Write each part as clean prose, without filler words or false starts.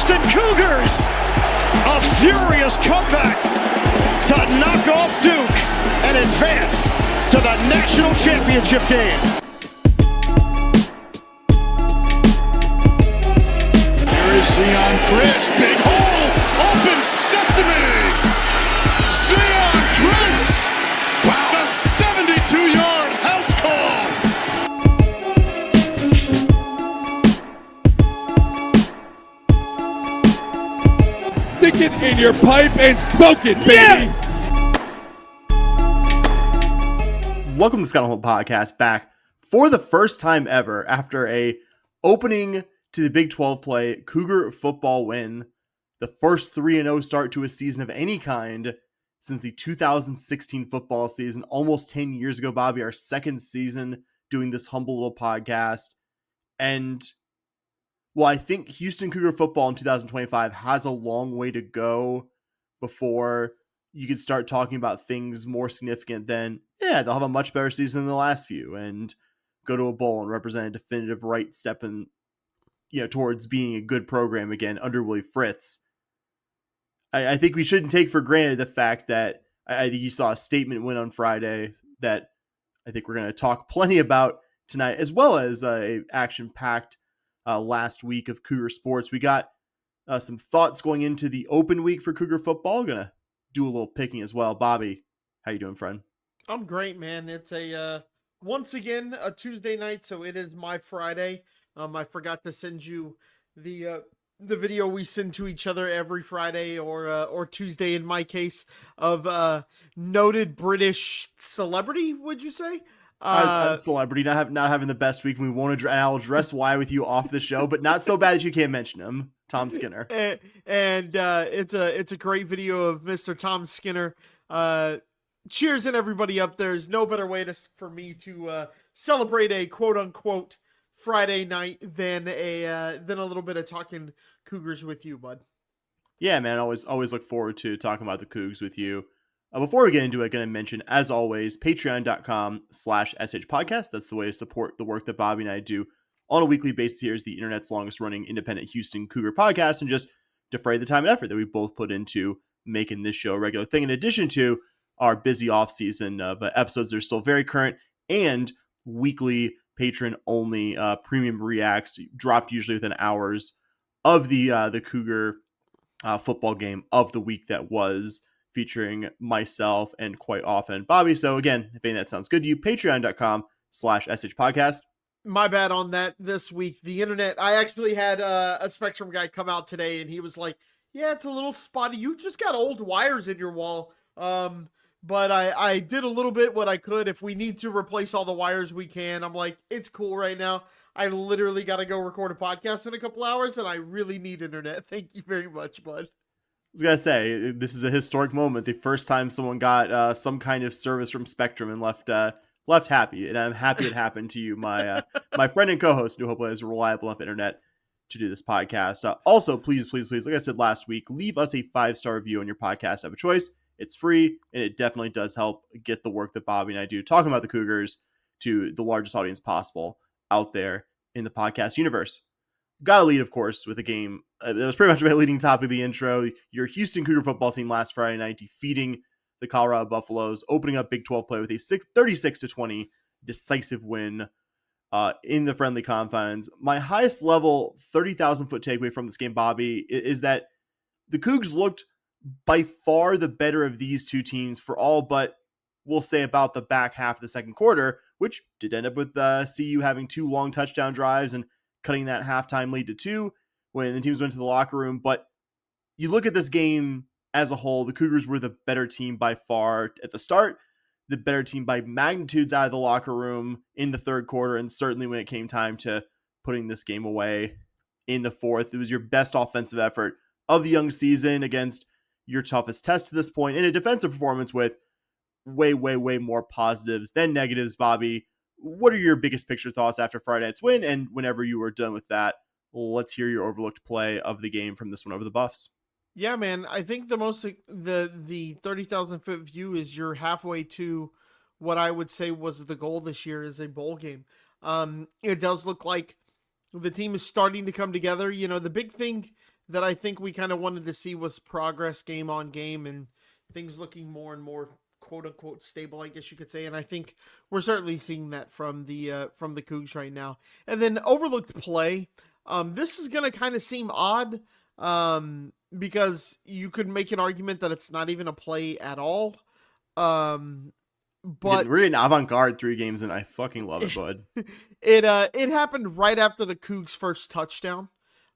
Houston Cougars, a furious comeback to knock off Duke and advance to the national championship game. Here is Zion Chris, big hole, open sesame. Zion Chris, wow, the 72-yard house call. Stick it in your pipe and smoke it, baby. Yes! Welcome to the Scott Home Podcast, back for the first time ever after a opening to the Big 12 play Cougar football win, the first 3-0 start to a season of any kind since the 2016 football season, almost 10 years ago, Bobby, our second season doing this humble little podcast. And well, I think Houston Cougar football in 2025 has a long way to go before you could start talking about things more significant than, yeah, they'll have a much better season than the last few and go to a bowl and represent a definitive right step in, towards being a good program again under Willie Fritz. I think we shouldn't take for granted the fact that I think you saw a statement win on Friday that I think we're going to talk plenty about tonight, as well as a action-packed last week of Cougar sports. We got some thoughts going into the open week for Cougar football. Going to do a little picking as well. Bobby, how you doing, friend? I'm great, man. It's once again a Tuesday night, so it is my Friday. I forgot to send you the video we send to each other every Friday or Tuesday in my case of noted British celebrity. Would you say? Celebrity not having the best week. And we won't address. I'll address why with you off the show, but not so bad that you can't mention him. Tom Skinner. And it's a great video of Mr. Tom Skinner. Cheersing everybody up. There's no better way for me to celebrate a quote unquote Friday night than a little bit of talking Cougars with you, bud. Yeah, man. Always look forward to talking about the Cougs with you. Before we get into it, going to mention, as always, patreon.com/shpodcast. That's the way to support the work that Bobby and I do on a weekly basis here as the internet's longest running independent Houston Cougar podcast, and just defray the time and effort that we both put into making this show a regular thing, in addition to our busy off season of episodes that are still very current and weekly patron-only premium reacts dropped usually within hours of the Cougar football game of the week that was, featuring myself and quite often Bobby. So again, if any of that sounds good to you, patreon.com/shpodcast. My bad on that this week. The internet, I actually had a Spectrum guy come out today and he was like, yeah, it's a little spotty. You just got old wires in your wall. But I did a little bit what I could. If we need to replace all the wires, we can. I'm like, it's cool right now. I literally got to go record a podcast in a couple hours, and I really need internet. Thank you very much, bud. I was going to say, this is a historic moment. The first time someone got some kind of service from Spectrum and left happy. And I'm happy it happened to you, my my friend and co-host, who hopefully has a reliable enough internet to do this podcast. Also, please, like I said last week, leave us a 5-star review on your podcast of a choice. It's free, and it definitely does help get the work that Bobby and I do talking about the Cougars to the largest audience possible out there in the podcast universe. Got to lead, of course, with a game that was pretty much my leading topic of the intro. Your Houston Cougar football team last Friday night defeating the Colorado Buffaloes, opening up Big 12 play with a 36-20 decisive win in the friendly confines. My highest level 30,000-foot takeaway from this game, Bobby, is that the Cougs looked by far the better of these two teams for all but, we'll say, about the back half of the second quarter, which did end up with CU having 2 long touchdown drives and cutting that halftime lead to 2 when the teams went to the locker room. But you look at this game as a whole, the Cougars were the better team by far at the start, the better team by magnitudes out of the locker room in the third quarter, and certainly when it came time to putting this game away in the fourth. It was your best offensive effort of the young season against your toughest test to this point, in a defensive performance with way more positives than negatives. Bobby, what are your biggest picture thoughts after Friday night's win? And whenever you were done with that, let's hear your overlooked play of the game from this one over the Buffs. Yeah, man. I think the 30,000-foot view is you're halfway to what I would say was the goal this year, is a bowl game. It does look like the team is starting to come together. You know, the big thing that I think we kind of wanted to see was progress game on game and things looking more and more quote unquote stable, I guess you could say. And I think we're certainly seeing that from the Cougs right now. And then overlooked play. This is going to kind of seem odd because you could make an argument that it's not even a play at all. But we're in avant-garde 3 games, and I fucking love it, bud. It happened right after the Cougs' first touchdown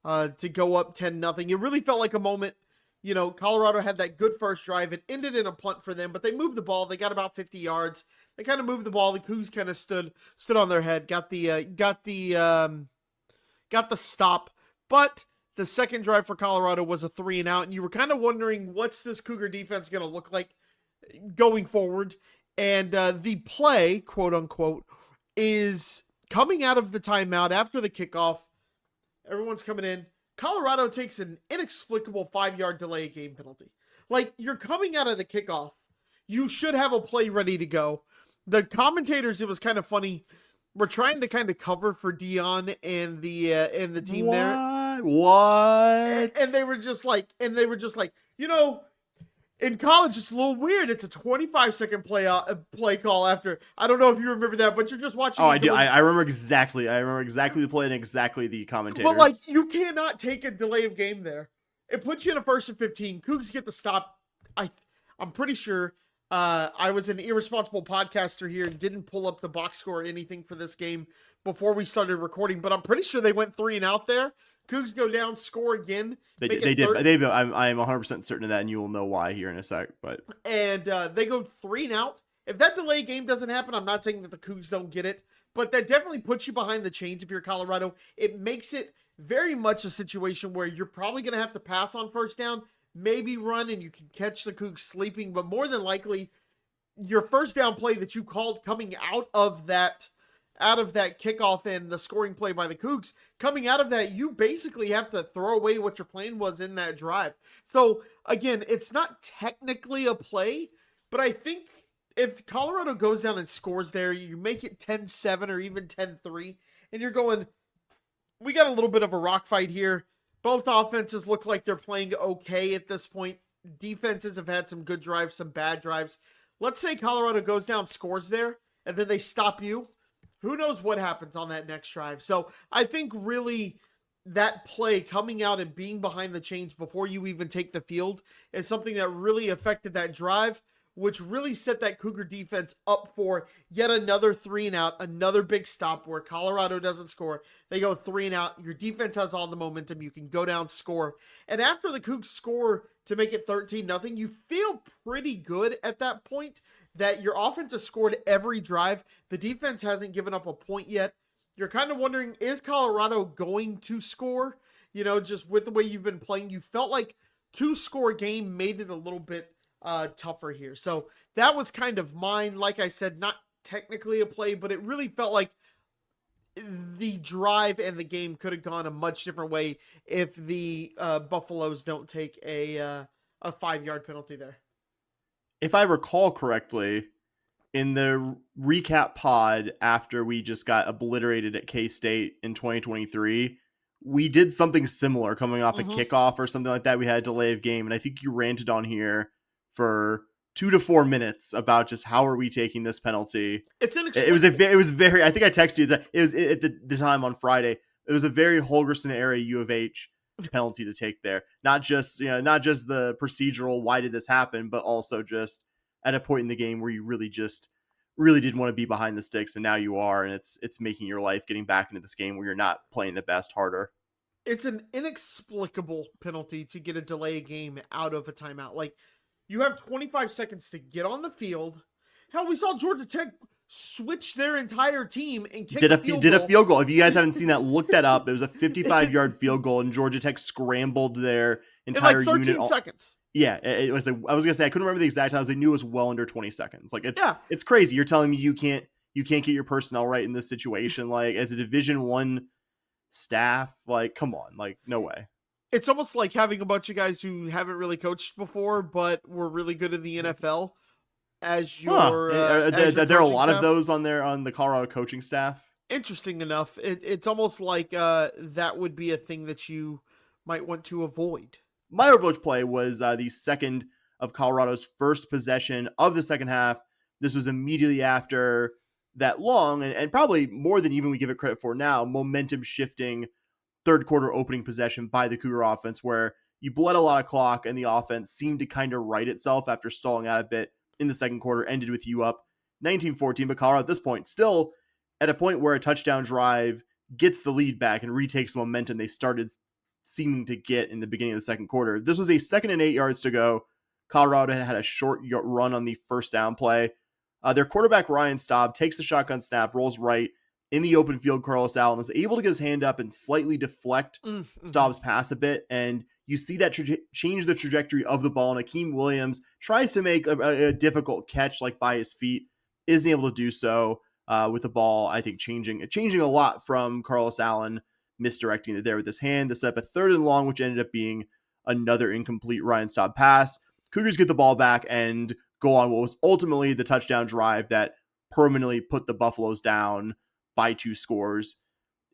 to go up 10-0. It really felt like a moment. You know, Colorado had that good first drive. It ended in a punt for them, but they moved the ball. They got about 50 yards. They kind of moved the ball. The Cougs kind of stood on their head, got the stop. But the second drive for Colorado was a 3-and-out, and you were kind of wondering what's this Cougar defense going to look like going forward. And the play, quote unquote, is coming out of the timeout after the kickoff. Everyone's coming in. Colorado takes an inexplicable 5-yard delay game penalty. Like, you're coming out of the kickoff. You should have a play ready to go. The commentators, it was kind of funny. We're trying to kind of cover for Deion and the team there. What? And they were just like, you know, in college, it's a little weird. It's a 25-second play call after. I don't know if you remember that, but you're just watching. Oh, I do. I remember exactly. I remember exactly the play and exactly the commentators. But, like, you cannot take a delay of game there. It puts you in a 1st and 15. Cougs get the stop. I'm pretty sure I was an irresponsible podcaster here and didn't pull up the box score or anything for this game before we started recording, but I'm pretty sure they went 3-and-out there. Cougs go down, score again. They did. I'm 100% certain of that, and you will know why here in a sec. But they go 3-and-out. If that delay game doesn't happen, I'm not saying that the Cougs don't get it, but that definitely puts you behind the chains if you're Colorado. It makes it very much a situation where you're probably going to have to pass on first down, maybe run, and you can catch the Cougs sleeping, but more than likely, your first down play that you called coming out of that kickoff and the scoring play by the Cougs, coming out of that, you basically have to throw away what your plan was in that drive. So, again, it's not technically a play, but I think if Colorado goes down and scores there, you make it 10-7 or even 10-3, and you're going, we got a little bit of a rock fight here. Both offenses look like they're playing okay at this point. Defenses have had some good drives, some bad drives. Let's say Colorado goes down, scores there, and then they stop you. Who knows what happens on that next drive? So I think really that play coming out and being behind the chains before you even take the field is something that really affected that drive, which really set that Cougar defense up for yet another 3-and-out, another big stop where Colorado doesn't score. They go 3-and-out. Your defense has all the momentum. You can go down, score. And after the Cougs score to make it 13-0, you feel pretty good at that point that your offense has scored every drive. The defense hasn't given up a point yet. You're kind of wondering, is Colorado going to score? You know, just with the way you've been playing, you felt like 2-score game made it a little bit tougher here. So that was kind of mine. Like I said, not technically a play, but it really felt like the drive and the game could have gone a much different way if the Buffaloes don't take a 5-yard penalty there. If I recall correctly, in the recap pod after we just got obliterated at K-State in 2023, we did something similar coming off a kickoff or something like that. We had a delay of game, and I think you ranted on here for 2 to 4 minutes about just how are we taking this penalty. It's inexplicable. It was very, I think I texted you that it was at the time on Friday. It was a very Holgerson era U of H penalty to take there. Not just the procedural, why did this happen, but also just at a point in the game where you really didn't want to be behind the sticks, and now you are, and it's making your life getting back into this game where you're not playing the best harder. It's an inexplicable penalty to get a delay game out of a timeout. Like, you have 25 seconds to get on the field. Hell, we saw Georgia Tech switch their entire team and kick a field goal. If you guys haven't seen that, look that up. It was a 55-yard field goal, and Georgia Tech scrambled their entire in like 13 unit. seconds. Yeah, it was. I was gonna say I couldn't remember the exact time. I knew it was well under 20 seconds. Like it's crazy. You're telling me you can't get your personnel right in this situation. Like as a Division I staff, like come on, like no way. It's almost like having a bunch of guys who haven't really coached before, but were really good in the NFL. As your, there are a lot of those on the Colorado coaching staff. Interesting enough, it's almost like that would be a thing that you might want to avoid? My overwatch play was the second of Colorado's first possession of the second half. This was immediately after that long, and probably more than even we give it credit for now, momentum shifting third quarter opening possession by the Cougar offense, where you bled a lot of clock and the offense seemed to kind of right itself after stalling out a bit in the second quarter, ended with you up 19-14. But Colorado at this point, still at a point where a touchdown drive gets the lead back and retakes the momentum they started seeming to get in the beginning of the second quarter. This was a 2nd and 8 yards to go. Colorado had a short run on the first down play. Their quarterback, Ryan Staub, takes the shotgun snap, rolls right in the open field. Carlos Allen is able to get his hand up and slightly deflect Staub's pass a bit. And you see that change the trajectory of the ball. And Akeem Williams tries to make a difficult catch, like by his feet, isn't able to do so with the ball, I think, changing a lot from Carlos Allen misdirecting it there with his hand to set up a 3rd and long, which ended up being another incomplete Ryan Staub pass. Cougars get the ball back and go on what was ultimately the touchdown drive that permanently put the Buffaloes down by 2 scores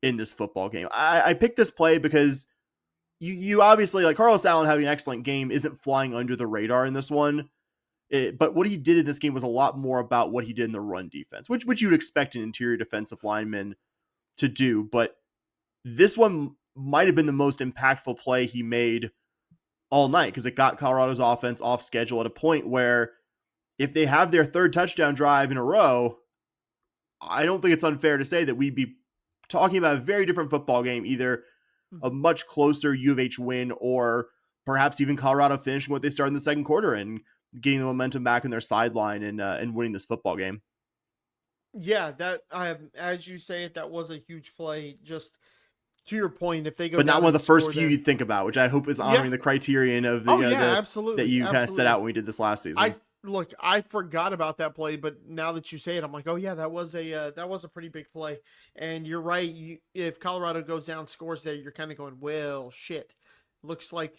in this football game. I picked this play because you obviously, like, Carlos Allen having an excellent game isn't flying under the radar in this one. But what he did in this game was a lot more about what he did in the run defense, which you'd expect an interior defensive lineman to do. But this one might have been the most impactful play he made all night, because it got Colorado's offense off schedule at a point where if they have their 3rd touchdown drive in a row, I don't think it's unfair to say that we'd be talking about a very different football game, either a much closer U of H win or perhaps even Colorado finishing what they started in the second quarter and getting the momentum back in their sideline and winning this football game. Yeah, that as you say it, that was a huge play. Just to your point, if they go, but not one of the first few there, you'd think about, which I hope is honoring the criterion of the, absolutely, that you kind of set out when we did this last season. I forgot about that play, but now that you say it, I'm like, oh yeah, that was a pretty bbig play. And you're right. If Colorado goes down, scores there, you're kind of going, well, shit. Looks like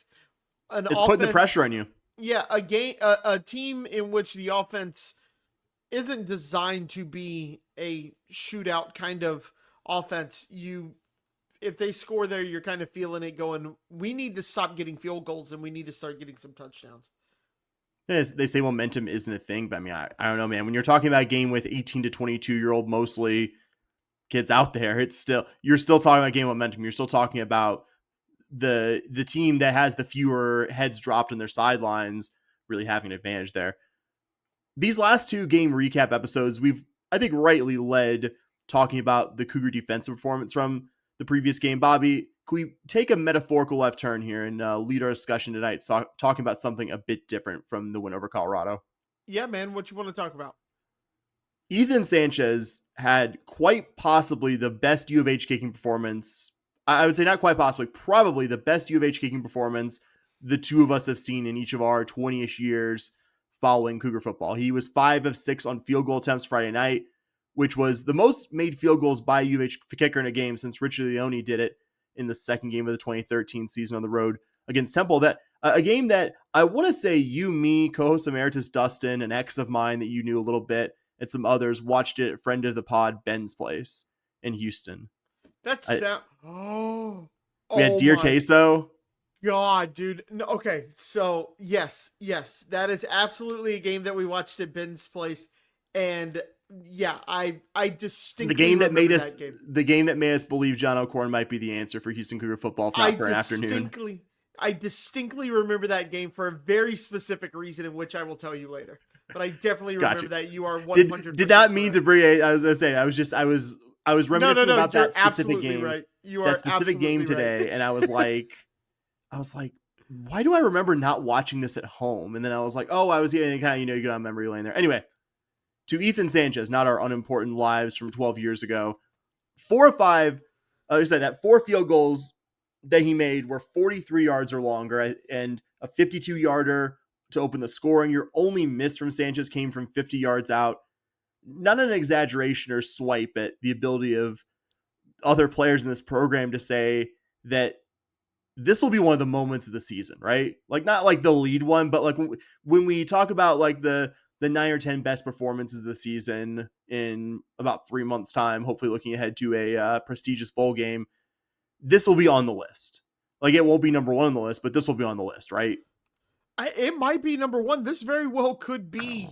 it's putting the pressure on you. Yeah, a team in which the offense isn't designed to be a shootout kind of offense. If they score there, you're kind of feeling it going, we need to stop getting field goals and we need to start getting some touchdowns. They say momentum isn't a thing, but I mean, I don't know, man. When you're talking about a game with 18 to 22-year-old mostly kids out there, you're still talking about game momentum. You're still talking about the team that has the fewer heads dropped on their sidelines really having an advantage there. These last 2 game recap episodes, we've, I think, rightly led talking about the Cougar defensive performance from the previous game. Bobby, can we take a metaphorical left turn here and lead our discussion tonight, talking about something a bit different from the win over Colorado? Yeah, man. What you want to talk about? Ethan Sanchez had quite possibly the best U of H kicking performance. I would say not quite possibly, probably the best U of H kicking performance the two of us have seen in each of our 20-ish years following Cougar football. He was 5 of 6 on field goal attempts Friday night, which was the most made field goals by a U of H kicker in a game since Richard Leone did it in the second game of the 2013 season on the road against Temple. That a game that I want to say you, me, co-host emeritus Dustin, an ex of mine that you knew a little bit, and some others watched it at friend of the pod Ben's place in Houston. That's we had Deer Queso. God, dude. No, okay, so yes, that is absolutely a game that we watched at Ben's place, and yeah, I distinctly the game that made us believe John O'Corn might be the answer for Houston Cougar football for an afternoon. I distinctly remember that game for a very specific reason, in which I will tell you later. But I definitely remember that. You are 100%. Did not mean to bring. I was gonna say. I was reminiscing about that specific game. Right. You are that specific game today, right. And I was like, why do I remember not watching this at home? And then I was like, oh, I was getting kind of, you get on memory lane there. Anyway, to Ethan Sanchez, not our unimportant lives from 12 years ago, 4 of 5. Like I said, that 4 field goals that he made were 43 yards or longer, and a 52-yarder to open the scoring. Your only miss from Sanchez came from 50 yards out. Not an exaggeration or swipe at the ability of other players in this program to say that this will be one of the moments of the season, right? Like, not like the lead one, but like when we talk about like the 9 or 10 best performances of the season in about 3 months time, hopefully looking ahead to a prestigious bowl game, this will be on the list. Like, it won't be number one on the list, but this will be on the list, right? It might be number one. This very well could be.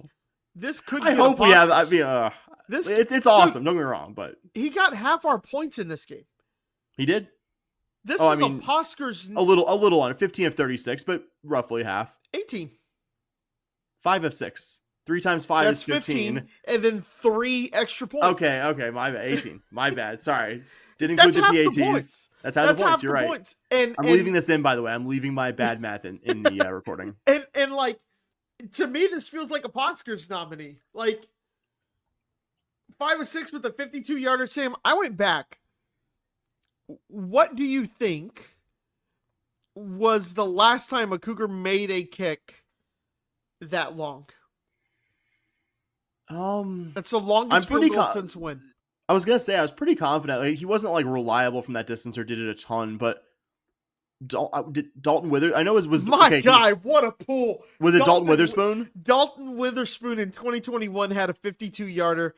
This could. I hope we have. I mean, it's awesome. Dude, don't get me wrong, but he got half our points in this game. he did. This is a Posker's. A little on 15 of 36, but roughly half. 18. 5 of 6. 3 times 5 That's is 15. And then 3 extra points. Okay, my bad. 18. My bad. Sorry. Didn't include the PATs. That's half the points. You're right. Points. I'm leaving this in, by the way. I'm leaving my bad math in the recording. And like, to me, this feels like a Posker's nominee. Like, 5 of 6 with a 52-yarder. Sam, I went back. What do you think was the last time a Cougar made a kick that long? That's the longest field goal since when? I was gonna say I was pretty confident. Like, he wasn't like reliable from that distance or did it a ton, but Dalton Witherspoon. I know it was my guy. What a pull! Was it Dalton Witherspoon? Dalton Witherspoon in 2021 had a 52-yarder.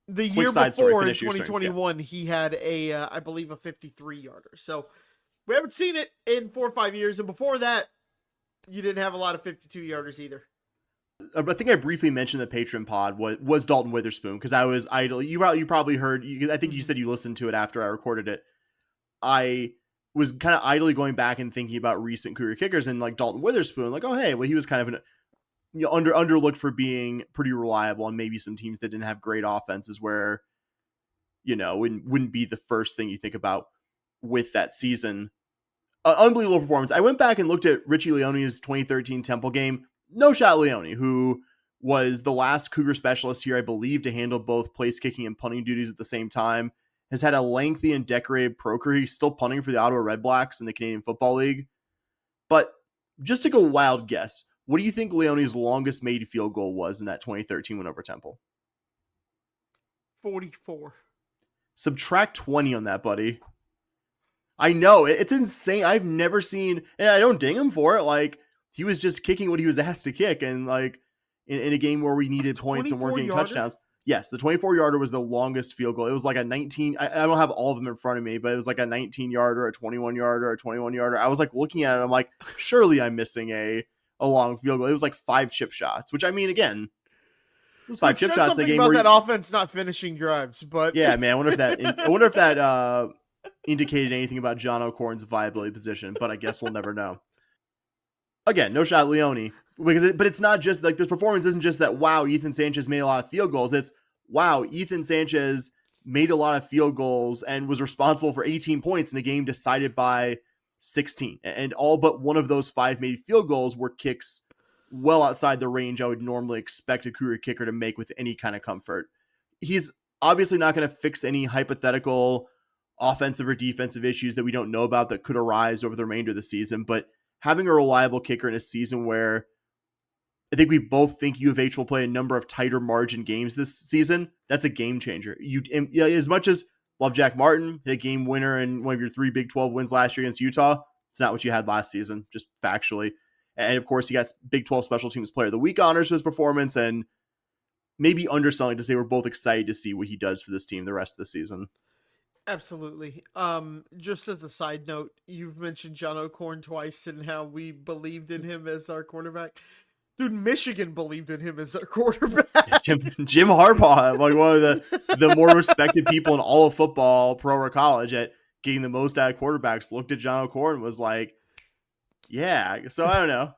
The year Quick before in 2021, he had I believe a 53-yarder. So we haven't seen it in 4 or 5 years, and before that, you didn't have a lot of 52-yarders either. I think I briefly mentioned the Patreon pod was Dalton Witherspoon because I was idle. You probably heard. I think you said you listened to it after I recorded it. I was kind of idly going back and thinking about recent Cougar kickers and like Dalton Witherspoon. Like, oh hey, well he was kind of an underlooked for being pretty reliable, and maybe some teams that didn't have great offenses where wouldn't be the first thing you think about with that season. Unbelievable performance. I went back and looked at Richie Leone's 2013 Temple game. No Shot Leone, who was the last Cougar specialist here, I believe, to handle both place kicking and punting duties at the same time, has had a lengthy and decorated pro career. He's still punting for the Ottawa Red Blacks in the Canadian Football League. But just take a wild guess. What do you think Leone's longest made field goal was in that 2013 win over Temple? 44. Subtract 20 on that, buddy. I know, it's insane. I've never seen, and I don't ding him for it, like, he was just kicking what he was asked to kick, and like in a game where we needed points and weren't getting touchdowns. Yes, the 24-yarder was the longest field goal. It was like a 19. I don't have all of them in front of me, but it was like a 19-yarder, a 21-yarder, a 21-yarder. I was like looking at it, I'm like, surely I'm missing a long field goal. It was like 5 chip shots, which I mean, again, it was 5 chip shots in a game about where that offense not finishing drives, but yeah, man, I wonder if that indicated anything about John O'Corn's viability position, but I guess we'll never know. Again, no shot Leone, but it's not just like this performance isn't just that, wow, Ethan Sanchez made a lot of field goals. It's, wow, Ethan Sanchez made a lot of field goals and was responsible for 18 points in a game decided by 16. And all but one of those 5 made field goals were kicks well outside the range I would normally expect a Cougar kicker to make with any kind of comfort. He's obviously not going to fix any hypothetical offensive or defensive issues that we don't know about that could arise over the remainder of the season, but having a reliable kicker in a season where I think we both think U of H will play a number of tighter margin games this season, that's a game changer. As much as love Jack Martin, hit a game winner in one of your 3 Big 12 wins last year against Utah, it's not what you had last season, just factually. And of course, he got Big 12 Special Teams Player of the Week honors for his performance, and maybe underselling to say we're both excited to see what he does for this team the rest of the season. Absolutely. Just as a side note, you've mentioned John O'Corn twice and how we believed in him as our quarterback. Dude, Michigan believed in him as their quarterback. Jim Harbaugh, like one of the more respected people in all of football, pro or college, at getting the most out of quarterbacks, looked at John O'Corn and was like, yeah. So I don't know.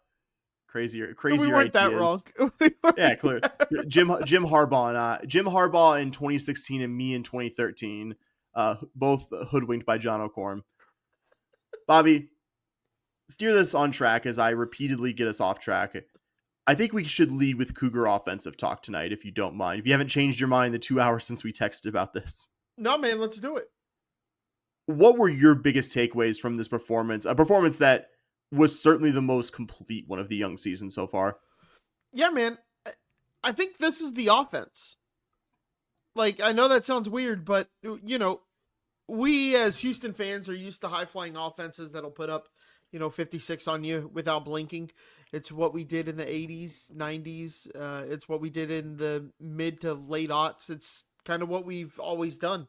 Crazier we weren't ideas. That wrong. Yeah, clear. Jim Harbaugh in 2016 and me in 2013. Both hoodwinked by John O'Corn. Bobby, steer this on track as I repeatedly get us off track. I think we should lead with Cougar offensive talk tonight, if you don't mind. If you haven't changed your mind in the 2 hours since we texted about this. No, man, let's do it. What were your biggest takeaways from this performance? A performance that was certainly the most complete one of the young season so far. Yeah, man. I think this is the offense. Like, I know that sounds weird, but, we as Houston fans are used to high-flying offenses that'll put up, 56 on you without blinking. It's what we did in the 80s, 90s. It's what we did in the mid to late aughts. It's kind of what we've always done.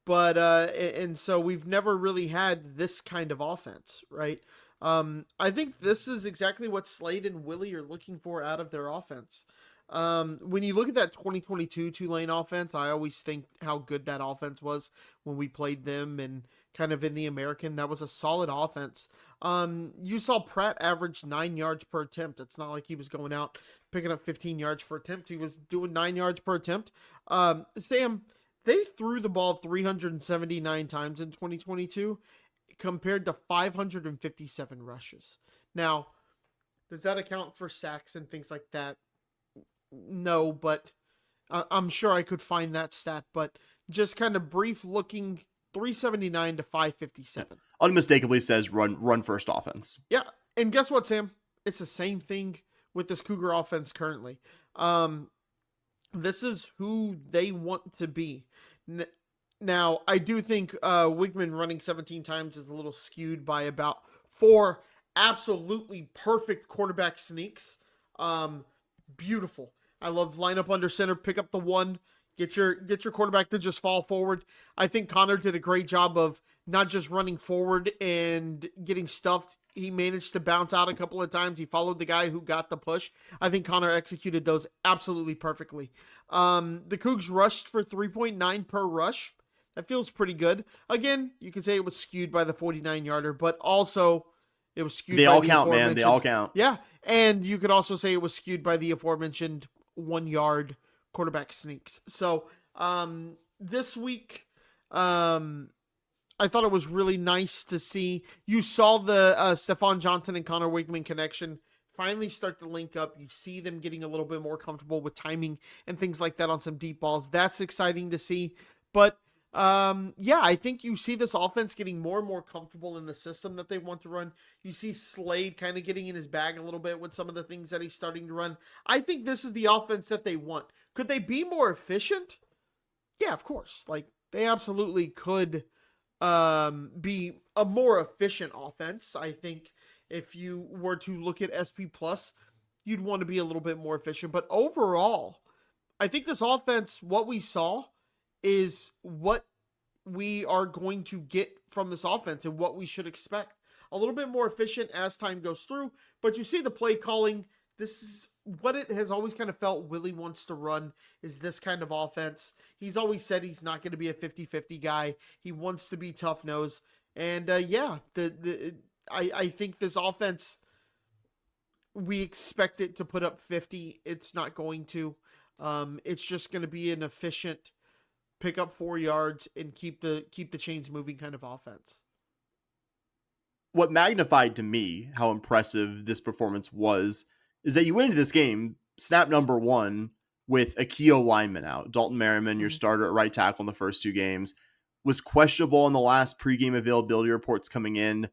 But and so we've never really had this kind of offense, right? I think this is exactly what Slade and Willie are looking for out of their offense. When you look at that 2022 Tulane offense, I always think how good that offense was when we played them and kind of in the American. That was a solid offense. You saw Pratt average 9 yards per attempt. It's not like he was going out picking up 15 yards per attempt. He was doing 9 yards per attempt. Sam, they threw the ball 379 times in 2022 compared to 557 rushes. Now, does that account for sacks and things like that? No, but I'm sure I could find that stat. But just kind of brief looking, 379 to 557. Unmistakably says run first offense. Yeah, and guess what, Sam? It's the same thing with this Cougar offense currently. This is who they want to be. Now, I do think Wigman running 17 times is a little skewed by about 4 absolutely perfect quarterback sneaks. Beautiful. I love line up under center, pick up the one, get your quarterback to just fall forward. I think Connor did a great job of not just running forward and getting stuffed. He managed to bounce out a couple of times. He followed the guy who got the push. I think Connor executed those absolutely perfectly. The Cougs rushed for 3.9 per rush. That feels pretty good. Again, you could say it was skewed by the 49-yarder, but also it was skewed They by all the count, man. They all count. Yeah, and you could also say it was skewed by the aforementioned 1-yard quarterback sneaks. So this week, I thought it was really nice to see. You saw the Stephon Johnson and Connor Wigman connection finally start to link up. You see them getting a little bit more comfortable with timing and things like that on some deep balls. That's exciting to see. But yeah, I think you see this offense getting more and more comfortable in the system that they want to run. You see Slade kind of getting in his bag a little bit with some of the things that he's starting to run. I think this is the offense that they want. Could they be more efficient? Yeah, of course. Like, they absolutely could be a more efficient offense. I think if you were to look at SP Plus, you'd want to be a little bit more efficient. But overall, I think this offense, what we saw, is what we are going to get from this offense and what we should expect. A little bit more efficient as time goes through, but you see the play calling. This is what it has always kind of felt Willie wants to run, is this kind of offense. He's always said he's not going to be a 50-50 guy. He wants to be tough nose. And yeah, I think this offense, we expect it to put up 50. It's not going to. It's just going to be an efficient pick up 4 yards and keep the chains moving kind of offense. What magnified to me how impressive this performance was is that you went into this game, snap number 1, with a key lineman out. Dalton Merriman, your starter at right tackle in the first 2 games, was questionable in the last pregame availability reports coming in.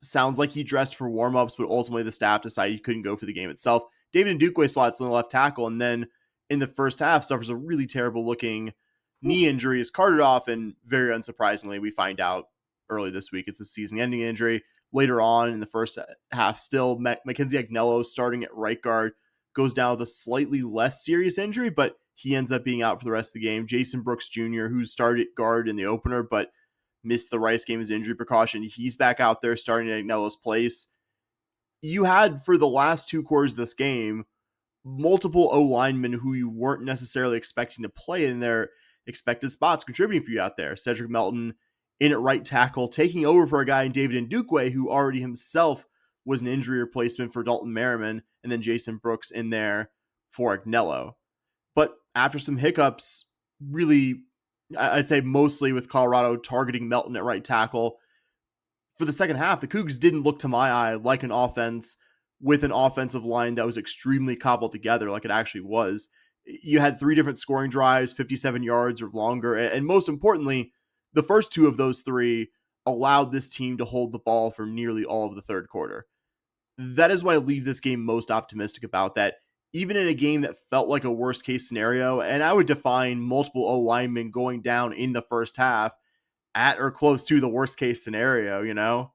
Sounds like he dressed for warmups, but ultimately the staff decided he couldn't go for the game itself. David Ndukwe slots on the left tackle, and then in the first half suffers a really terrible looking knee injury, is carted off, and very unsurprisingly, we find out early this week it's a season-ending injury. Later on in the first half, still, Mackenzie Agnello, starting at right guard, goes down with a slightly less serious injury, but he ends up being out for the rest of the game. Jason Brooks Jr., who started at guard in the opener, but missed the Rice game as injury precaution, he's back out there starting at Agnello's place. You had, for the last 2 quarters of this game, multiple O-linemen who you weren't necessarily expecting to play in their expected spots contributing for you out there. Cedric Melton in at right tackle, taking over for a guy in David Ndukwe, who already himself was an injury replacement for Dalton Merriman, and then Jason Brooks in there for Agnello. But after some hiccups, really, I'd say mostly with Colorado targeting Melton at right tackle, for the second half, the Cougs didn't look to my eye like an offense with an offensive line that was extremely cobbled together like it actually was. You had 3 different scoring drives, 57 yards or longer, and most importantly, the first 2 of those 3 allowed this team to hold the ball for nearly all of the third quarter. That is why I leave this game most optimistic about that. Even in a game that felt like a worst case scenario, and I would define multiple O-linemen going down in the first half at or close to the worst case scenario, you know?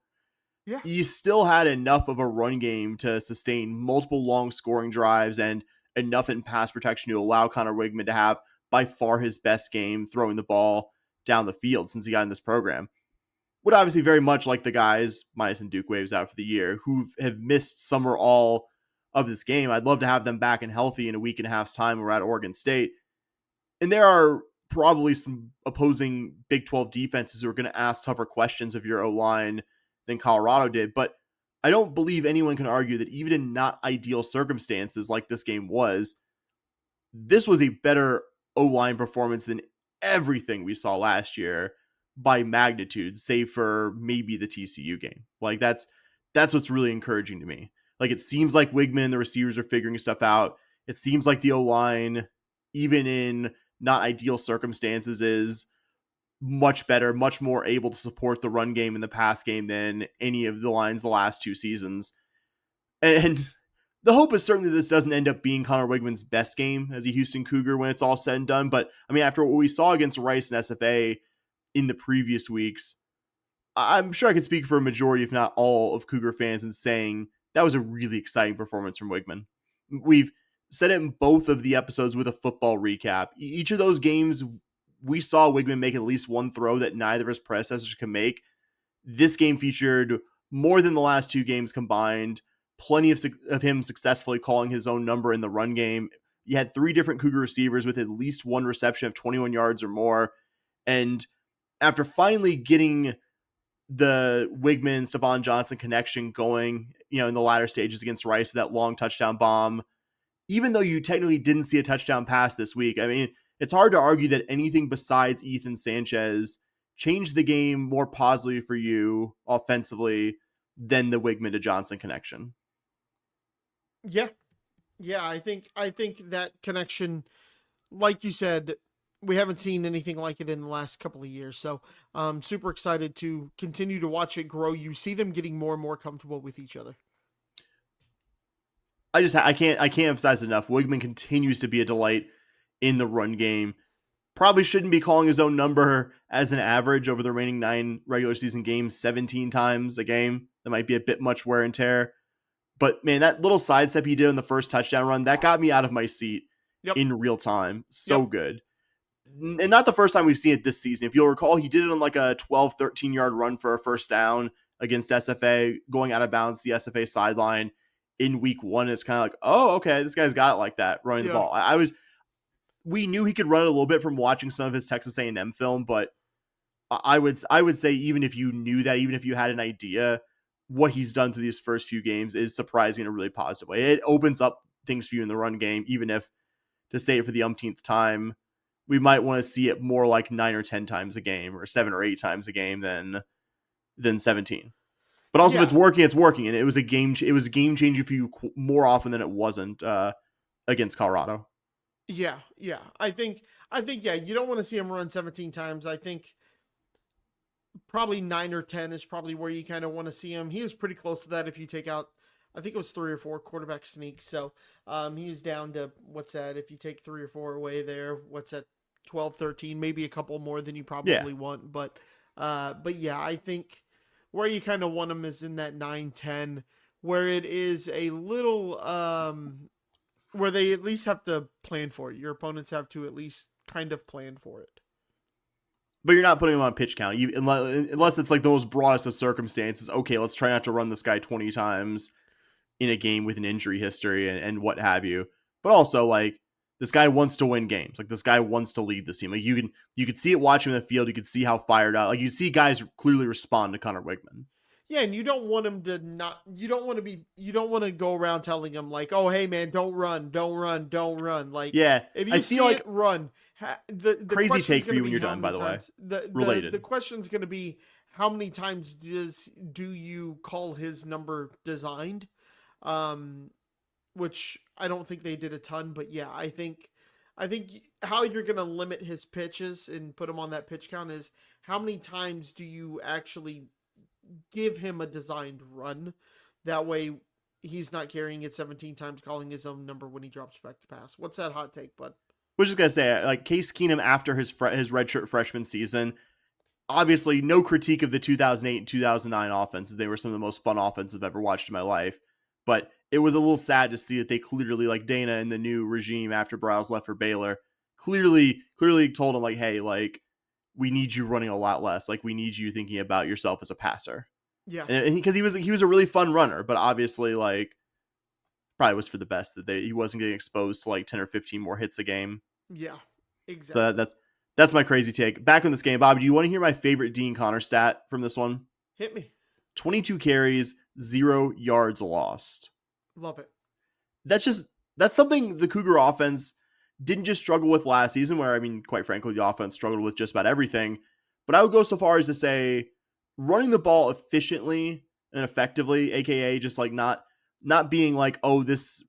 Yeah. You still had enough of a run game to sustain multiple long scoring drives and enough in pass protection to allow Connor Wigman to have by far his best game throwing the ball down the field since he got in this program. Would obviously very much like the guys, minus and Duke Waves out for the year, who have missed some or all of this game. I'd love to have them back and healthy in a week and a half's time. We're at Oregon State. And there are probably some opposing Big 12 defenses who are going to ask tougher questions of your O-line than Colorado did. But I don't believe anyone can argue that even in not ideal circumstances like this game was, this was a better O-line performance than everything we saw last year by magnitude, save for maybe the TCU game. Like that's what's really encouraging to me. Like it seems like Wigman and the receivers are figuring stuff out. It seems like the O-line, even in not ideal circumstances, is much better, much more able to support the run game and the pass game than any of the lines the last 2 seasons. And the hope is certainly this doesn't end up being Connor Wigman's best game as a Houston Cougar when it's all said and done. But I mean, after what we saw against Rice and SFA in the previous weeks, I'm sure I could speak for a majority, if not all, of Cougar fans in saying that was a really exciting performance from Wigman. We've said it in both of the episodes with a football recap. Each of those games, we saw Wigman make at least one throw that neither of his predecessors can make. This game featured more than the last 2 games combined. Plenty of him successfully calling his own number in the run game. You had 3 different Cougar receivers with at least one reception of 21 yards or more. And after finally getting the Wigman Stephon Johnson connection going, in the latter stages against Rice, that long touchdown bomb, even though you technically didn't see a touchdown pass this week, I mean, it's hard to argue that anything besides Ethan Sanchez changed the game more positively for you offensively than the Wigman to Johnson connection. Yeah. I think that connection, like you said, we haven't seen anything like it in the last couple of years. So I'm super excited to continue to watch it grow. You see them getting more and more comfortable with each other. I can't emphasize enough. Wigman continues to be a delight in the run game. Probably shouldn't be calling his own number as an average over the remaining 9 regular season games 17 times a game. That might be a bit much wear and tear. But man, that little sidestep he did on the first touchdown run, that got me out of my seat in real time. So good. And not the first time we've seen it this season. If you'll recall, he did it on like a 12, 13-yard run for a first down against SFA, going out of bounds the SFA sideline in week 1. It's kind of like, oh, okay, this guy's got it like that, running the ball. We knew he could run it a little bit from watching some of his Texas A&M film, but I would say even if you knew that, even if you had an idea, what he's done through these first few games is surprising in a really positive way. It opens up things for you in the run game, even if, to say it for the umpteenth time, we might want to see it more like 9 or 10 times a game or 7 or 8 times a game than 17. But also, if it's working, it's working, and it was a game changer for you more often than it wasn't against Colorado. Yeah. I think you don't want to see him run 17 times. I think probably 9 or 10 is probably where you kind of want to see him. He was pretty close to that if you take out, I think it was 3 or 4 quarterback sneaks. So he's down to, what's that? If you take 3 or 4 away there, what's that? 12, 13, maybe a couple more than you probably want. But yeah, I think where you kind of want him is in that 9, 10, where it is a little, where they at least have to plan for it. Your opponents have to at least kind of plan for it. But you're not putting him on pitch count, unless it's like those broadest of circumstances. Okay, let's try not to run this guy 20 times in a game with an injury history and what have you. But also, like, this guy wants to win games. Like, this guy wants to lead this team. Like, you could see it watching the field. You could see how fired out. Like, you see guys clearly respond to Connor Wigman. Yeah, and you don't want him to you don't want to go around telling him like, oh, hey man, don't run. Like, yeah, if you see it run, the crazy take for you when you're done, by the way. The question's going to be, how many times do you call his number designed? Which I don't think they did a ton, but yeah, I think how you're going to limit his pitches and put him on that pitch count is how many times do you actually give him a designed run. That way he's not carrying it 17 times, calling his own number when he drops back to pass. What's that hot take, bud? We're just going to say, like, Case Keenum after his redshirt freshman season, obviously no critique of the 2008 and 2009 offenses. They were some of the most fun offenses I've ever watched in my life. But it was a little sad to see that they clearly, like Dana and the new regime after Browse left for Baylor, clearly told him, like, hey, like, we need you running a lot less. Like, we need you thinking about yourself as a passer. Yeah. And because he was a really fun runner, but obviously, like, probably was for the best that he wasn't getting exposed to like 10 or 15 more hits a game. Yeah, exactly. So that's my crazy take. Back in this game, Bob, do you want to hear my favorite Dean Connor stat from this one? Hit me. 22 carries, 0 yards lost. Love it. That's something the Cougar offense didn't just struggle with last season, where, I mean, quite frankly, the offense struggled with just about everything. But I would go so far as to say running the ball efficiently and effectively, aka just like not being like, oh, this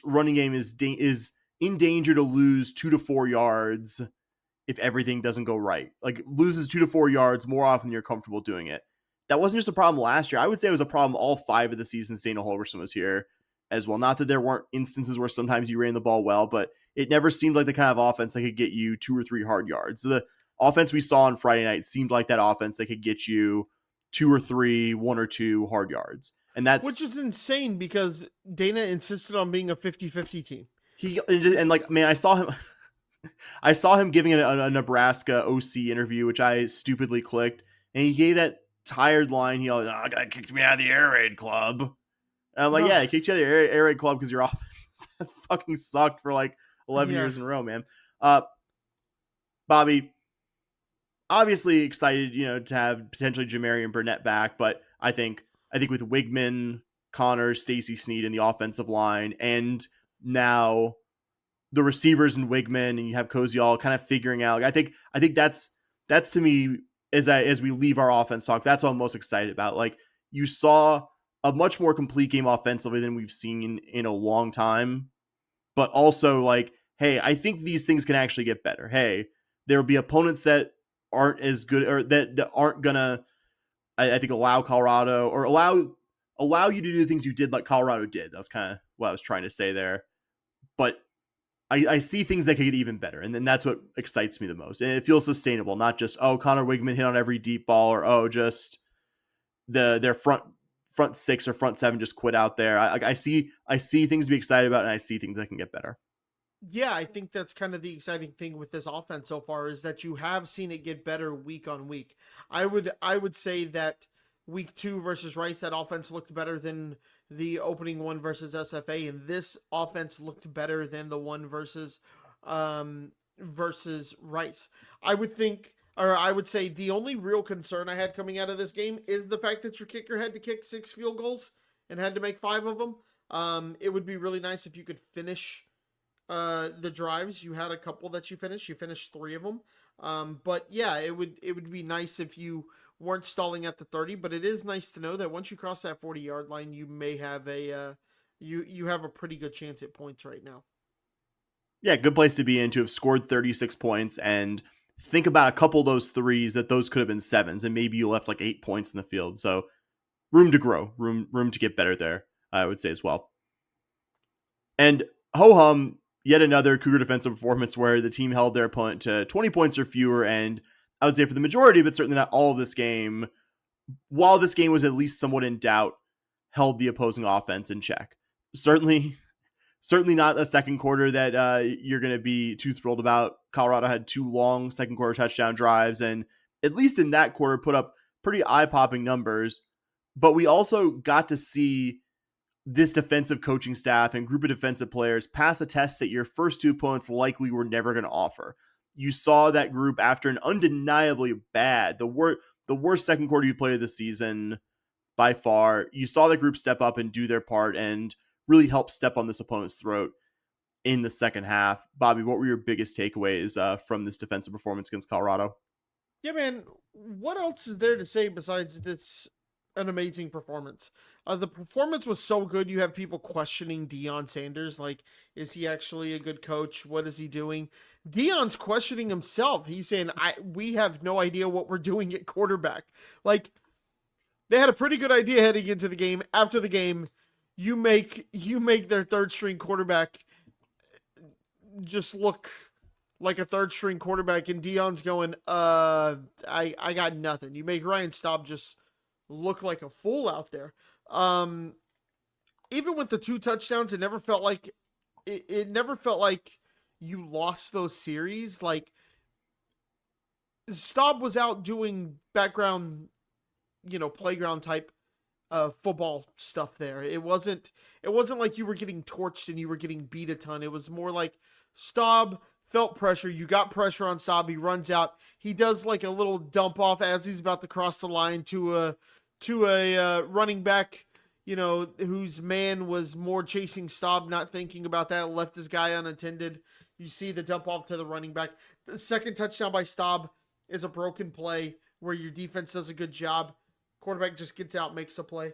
running game is in danger to lose 2 to 4 yards if everything doesn't go right. Like, loses 2 to 4 yards more often than you're comfortable doing it. That wasn't just a problem last year. I would say it was a problem all 5 of the seasons Dana Holgorsen was here as well. Not that there weren't instances where sometimes you ran the ball well, but it never seemed like the kind of offense that could get you 2 or 3 hard yards. So the offense we saw on Friday night seemed like that offense that could get you 2 or 3, 1 or 2 hard yards. And that's, which is insane because Dana insisted on being a 50-50 team. And like, man, I saw him giving a Nebraska OC interview, which I stupidly clicked, and he gave that tired line. He "I got kicked me out of the air raid club." And I'm like, yeah, he kicked you out of the air raid club because your offense fucking sucked for like 11 years in a row, man. Bobby, obviously excited, to have potentially Jamarian Burnett back, but I think with Wigman, Connor, Stacey Sneed in the offensive line, and now the receivers in Wigman, and you have Koziol kind of figuring out. I think that's to me, as we leave our offense talk, that's what I'm most excited about. Like, you saw a much more complete game offensively than we've seen in a long time, but also like, hey, I think these things can actually get better. Hey, there'll be opponents that aren't as good, or that aren't gonna, I think, allow Colorado, or allow you to do things you did like Colorado did. That was kind of what I was trying to say there. But I see things that could get even better, and then that's what excites me the most. And it feels sustainable, not just, oh, Connor Wigman hit on every deep ball, or oh, just their front 6 or front 7 just quit out there. I see things to be excited about, and I see things that can get better. Yeah, I think that's kind of the exciting thing with this offense so far, is that you have seen it get better week on week. I would say that week 2 versus Rice, that offense looked better than the opening one versus SFA, and this offense looked better than the one versus Rice. I would say the only real concern I had coming out of this game is the fact that your kicker had to kick 6 field goals and had to make 5 of them. It would be really nice if you could finish the drives. You had a couple that you finished 3 of them. But yeah, it would be nice if you weren't stalling at the 30, but it is nice to know that once you cross that 40-yard line, you may have you have a pretty good chance at points right now. Yeah, good place to be in, to have scored 36 points, and think about a couple of those threes that those could have been 7s, and maybe you left like 8 points in the field. So room to grow, room to get better there, I would say as well. And ho-hum, yet another Cougar defensive performance where the team held their opponent to 20 points or fewer, and I would say for the majority, but certainly not all of this game, while this game was at least somewhat in doubt, held the opposing offense in check. Certainly not a second quarter that you're going to be too thrilled about. Colorado had 2 long second quarter touchdown drives, and at least in that quarter put up pretty eye-popping numbers. But we also got to see this defensive coaching staff and group of defensive players pass a test that your first 2 opponents likely were never going to offer. You saw that group after an undeniably bad, the worst second quarter you played this season by far. You saw the group step up and do their part and really help step on this opponent's throat in the second half. Bobby, what were your biggest takeaways from this defensive performance against Colorado? Yeah, man, what else is there to say besides this an amazing performance? The performance was so good, you have people questioning Deion Sanders, like, is he actually a good coach? What is he doing? Deion's questioning himself. He's saying, we have no idea what we're doing at quarterback. Like, they had a pretty good idea heading into the game. After the game, you make their third string quarterback just look like a third string quarterback, and Deion's going, I got nothing. You make Ryan Staub just look like a fool out there. Even with the 2 touchdowns, it never felt like you lost those series. Like, Staub was out doing background, playground type football stuff there. It wasn't like you were getting torched and you were getting beat a ton. It was more like Staub felt pressure. You got pressure on Staub. He runs out. He does like a little dump off as he's about to cross the line to a running back, whose man was more chasing Staub, not thinking about that, left his guy unattended. You see the dump off to the running back. The second touchdown by Staub is a broken play where your defense does a good job. Quarterback just gets out, makes a play.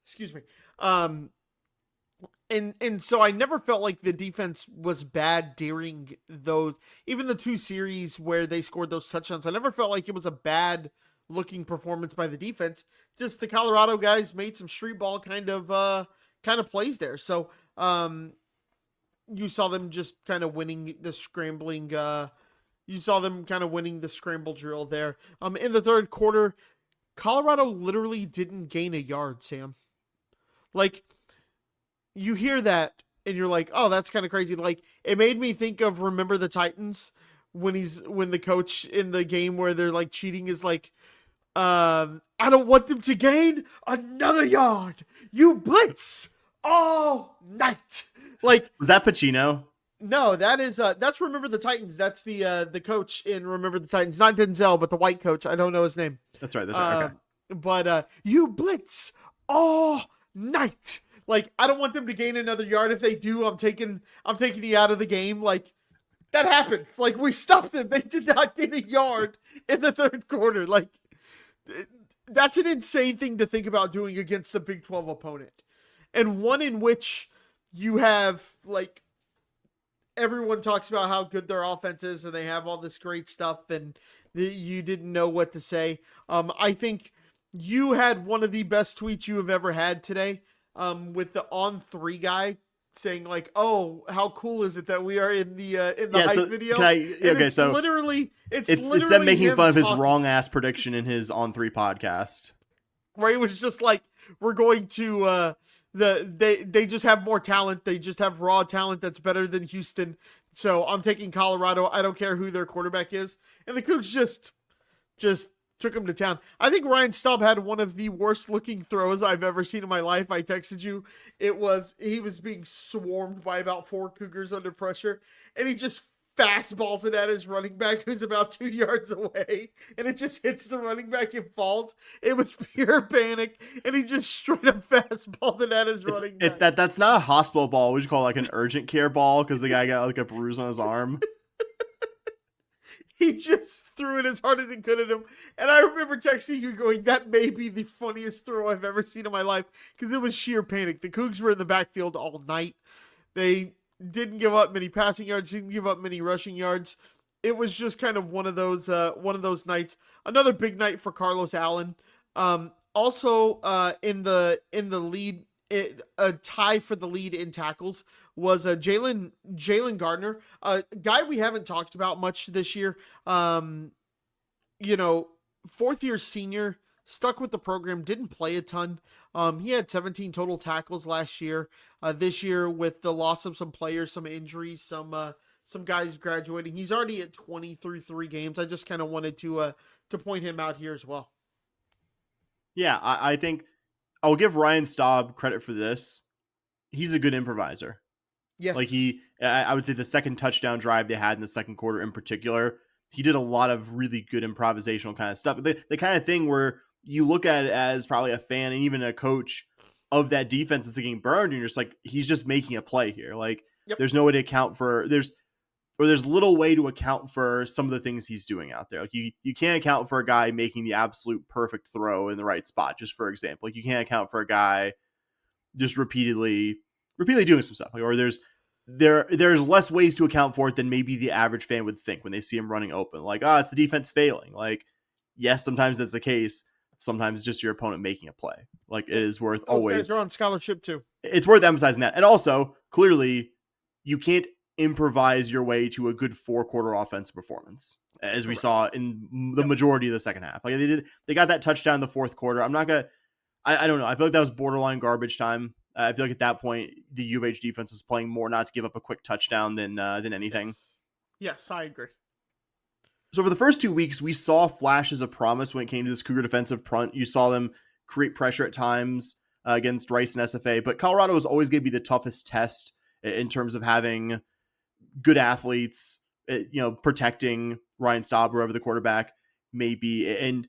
Excuse me. And so I never felt like the defense was bad during those, even the 2 series where they scored those touchdowns. I never felt like it was a bad looking performance by the defense. Just the Colorado guys made some street ball kind of plays there. So you saw them just kind of winning the scrambling. You saw them kind of winning the scramble drill there. In the third quarter, Colorado literally didn't gain a yard, Sam. Like, you hear that and you're like, oh, that's kind of crazy. Like, it made me think of Remember the Titans when the coach in the game where they're like cheating is like, I don't want them to gain another yard. You blitz all night. Like, was that Pacino? No, that's Remember the Titans. That's the coach in Remember the Titans, not Denzel, but the white coach. I don't know his name. That's right. Okay. But you blitz all night. Like, I don't want them to gain another yard. If they do, I'm taking you out of the game. Like, that happened. Like, we stopped them. They did not gain a yard in the third quarter. Like, that's an insane thing to think about doing against a Big 12 opponent. And one in which you have, like, everyone talks about how good their offense is and they have all this great stuff and you didn't know what to say. I think you had one of the best tweets you have ever had today. With the on 3 guy saying like, "Oh, how cool is it that we are in the hype video?" It's them making fun of his wrong ass prediction in his on 3 podcast. Where he was just like, "We're going to they just have more talent. They just have raw talent that's better than Houston. So I'm taking Colorado. I don't care who their quarterback is." And the Cougs just took him to town. I think Ryan Staub had one of the worst looking throws I've ever seen in my life. I texted you. He was being swarmed by about 4 Cougars under pressure, and he just fastballs it at his running back who's about 2 yards away, and it just hits the running back and falls. It was pure panic, and he just straight up fastballed it at his running back. That's not a hospital ball. We should call it like an urgent care ball because the guy got like a bruise on his arm. He just threw it as hard as he could at him. And I remember texting you going, that may be the funniest throw I've ever seen in my life. Because it was sheer panic. The Cougs were in the backfield all night. They didn't give up many passing yards, didn't give up many rushing yards. It was just kind of one of those nights. Another big night for Carlos Allen. Also in the lead, a tie for the lead in tackles was Jalen Gardner, a guy we haven't talked about much this year. 4th year senior, stuck with the program, didn't play a ton. He had 17 total tackles last year. This year with the loss of some players, some injuries, some guys graduating, he's already at 20 through 3 games. I just kind of wanted to point him out here as well. Yeah, I think I'll give Ryan Staub credit for this. He's a good improviser. Yes. Like I would say the second touchdown drive they had in the second quarter in particular, he did a lot of really good improvisational kind of stuff. The kind of thing where you look at it as probably a fan and even a coach of that defense that's getting burned, and you're just like, he's just making a play here. Like, There's no way to account for there's little way to account for some of the things he's doing out there. Like you can't account for a guy making the absolute perfect throw in the right spot, just for example. Like you can't account for a guy just repeatedly doing some stuff. Like, or there's less ways to account for it than maybe the average fan would think when they see him running open. Like, it's the defense failing. Like, yes, sometimes that's the case. Sometimes it's just your opponent making a play. Like, it is worth always. They're on scholarship too. It's worth emphasizing that. And also, clearly, you can't improvise your way to a good 4-quarter offensive performance, as we saw in the majority of the second half. Like they got that touchdown in the 4th quarter. I don't know. I feel like that was borderline garbage time. I feel like at that point, the U of H defense is playing more not to give up a quick touchdown than anything. Yes, I agree. So for the first 2 weeks, we saw flashes of promise when it came to this Cougar defensive front. You saw them create pressure at times against Rice and SFA, but Colorado is always going to be the toughest test in terms of having good athletes, protecting Ryan Staub, wherever the quarterback may be. And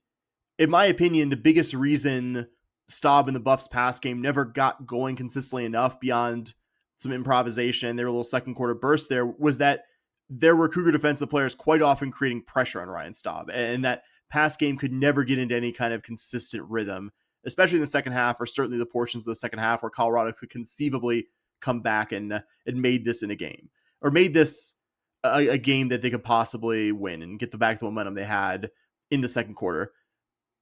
in my opinion, the biggest reason Staub and the Buffs pass game never got going consistently enough beyond some improvisation, their little second quarter burst there, was that there were Cougar defensive players quite often creating pressure on Ryan Staub, and that pass game could never get into any kind of consistent rhythm, especially in the second half, or certainly the portions of the second half where Colorado could conceivably come back and made this in a game, or made this a game that they could possibly win and get back the momentum they had in the second quarter.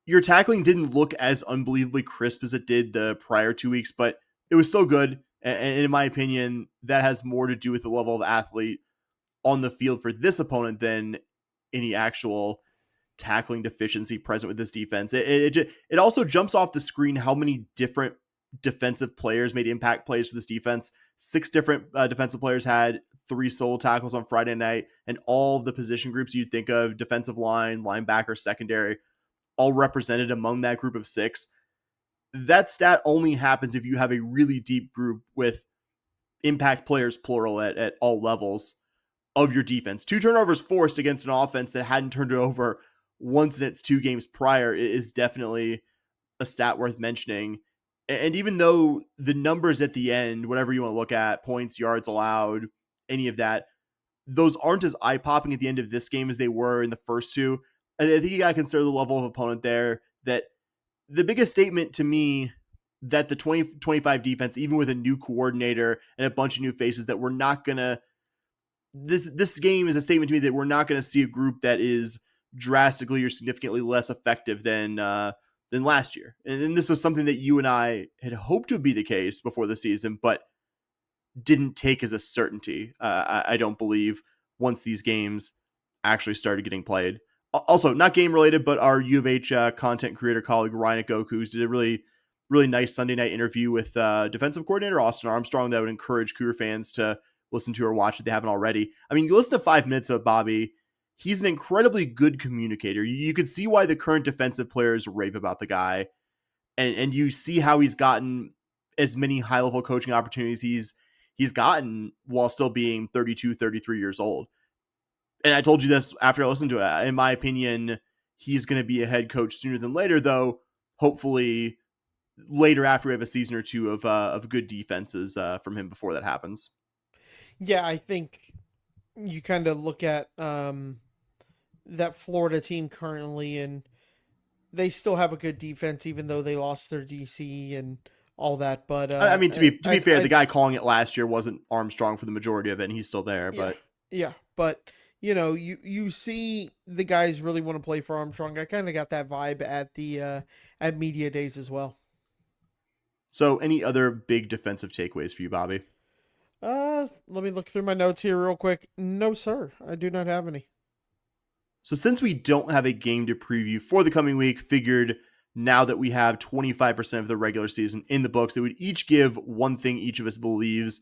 Your tackling didn't look as unbelievably crisp as it did the prior 2 weeks, but it was still good. And in my opinion, that has more to do with the level of athlete on the field for this opponent than any actual tackling deficiency present with this defense. It also jumps off the screen how many different defensive players made impact plays for this defense. 6 different defensive players had 3 solo tackles on Friday night, and all of the position groups you'd think of, defensive line, linebacker, secondary, all represented among that group of 6. That stat only happens if you have a really deep group with impact players, plural, at all levels of your defense. 2 turnovers forced against an offense that hadn't turned it over once in its 2 games prior is definitely a stat worth mentioning. And even though the numbers at the end, whatever you want to look at, points, yards allowed, any of that, those aren't as eye-popping at the end of this game as they were in the first 2. I think you got to consider the level of opponent there. That the biggest statement to me that the 2025 defense, even with a new coordinator and a bunch of new faces, that we're not going to, this game is a statement to me that we're not going to see a group that is drastically or significantly less effective than last year. And this was something that you and I had hoped would be the case before the season, but didn't take as a certainty. I don't believe, once these games actually started getting played. Also, not game related, but our U of H content creator colleague Ryan Gokus did a really, really nice Sunday night interview with defensive coordinator Austin Armstrong that I would encourage Cougar fans to listen to or watch if they haven't already. I mean, you listen to 5 minutes of Bobby. He's an incredibly good communicator. You could see why the current defensive players rave about the guy, and you see how he's gotten as many high-level coaching opportunities he's gotten while still being 32, 33 years old. And I told you this after I listened to it. In my opinion, he's going to be a head coach sooner than later, though hopefully later after we have a season or 2 of good defenses from him before that happens. Yeah, I think you kind of look at that Florida team currently, and they still have a good defense, even though they lost their DC and all that. But I mean, to be fair, the guy calling it last year wasn't Armstrong for the majority of it, and he's still there. But you see the guys really want to play for Armstrong. I kind of got that vibe at the at media days as well. So, any other big defensive takeaways for you, Bobby? Let me look through my notes here real quick. No, sir, I do not have any. So since we don't have a game to preview for the coming week, figured now that we have 25% of the regular season in the books, they would each give one thing each of us believes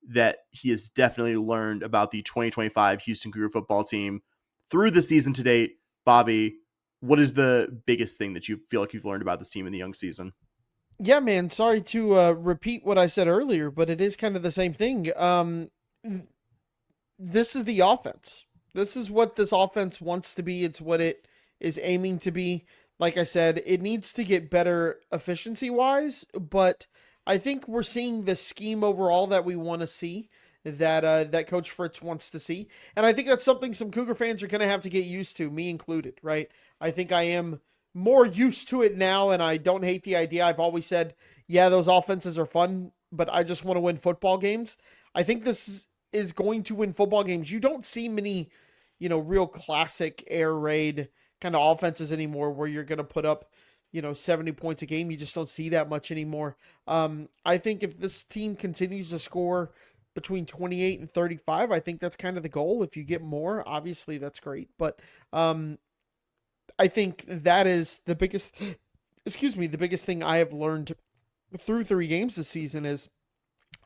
that he has definitely learned about the 2025 Houston Cougar football team through the season to date. Bobby, what is the biggest thing that you feel like you've learned about this team in the young season? Yeah, man, sorry to repeat what I said earlier, but it is kind of the same thing. This is the offense. This is what this offense wants to be. It's what it is aiming to be. Like I said, it needs to get better efficiency-wise, but I think we're seeing the scheme overall that we want to see, that Coach Fritz wants to see. And I think that's something some Cougar fans are going to have to get used to, me included, right? I think I am more used to it now, and I don't hate the idea. I've always said, yeah, those offenses are fun, but I just want to win football games. I think this is going to win football games. You don't see many, real classic air raid kind of offenses anymore where you're going to put up, 70 points a game. You just don't see that much anymore. I think if this team continues to score between 28 and 35, I think that's kind of the goal. If you get more, obviously that's great. But I think that is the biggest thing I have learned through 3 games this season is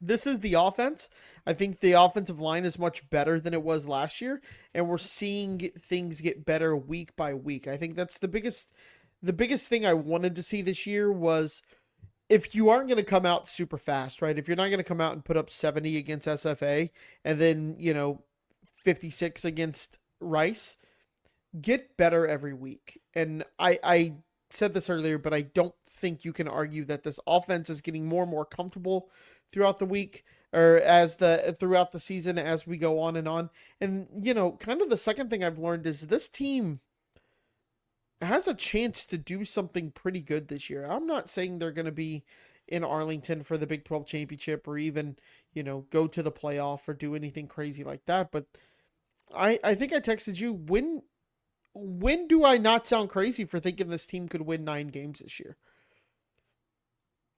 This is the offense. I think the offensive line is much better than it was last year, and we're seeing things get better week by week. I think that's the biggest thing I wanted to see this year was if you aren't going to come out super fast, right? If you're not going to come out and put up 70 against SFA and then, 56 against Rice, get better every week. And I said this earlier, but I don't think you can argue that this offense is getting more and more comfortable throughout the week or throughout the season as we go on and on. And, kind of the second thing I've learned is this team has a chance to do something pretty good this year. I'm not saying they're going to be in Arlington for the Big 12 championship or even, go to the playoff or do anything crazy like that. But I think I texted you, when do I not sound crazy for thinking this team could win 9 games this year?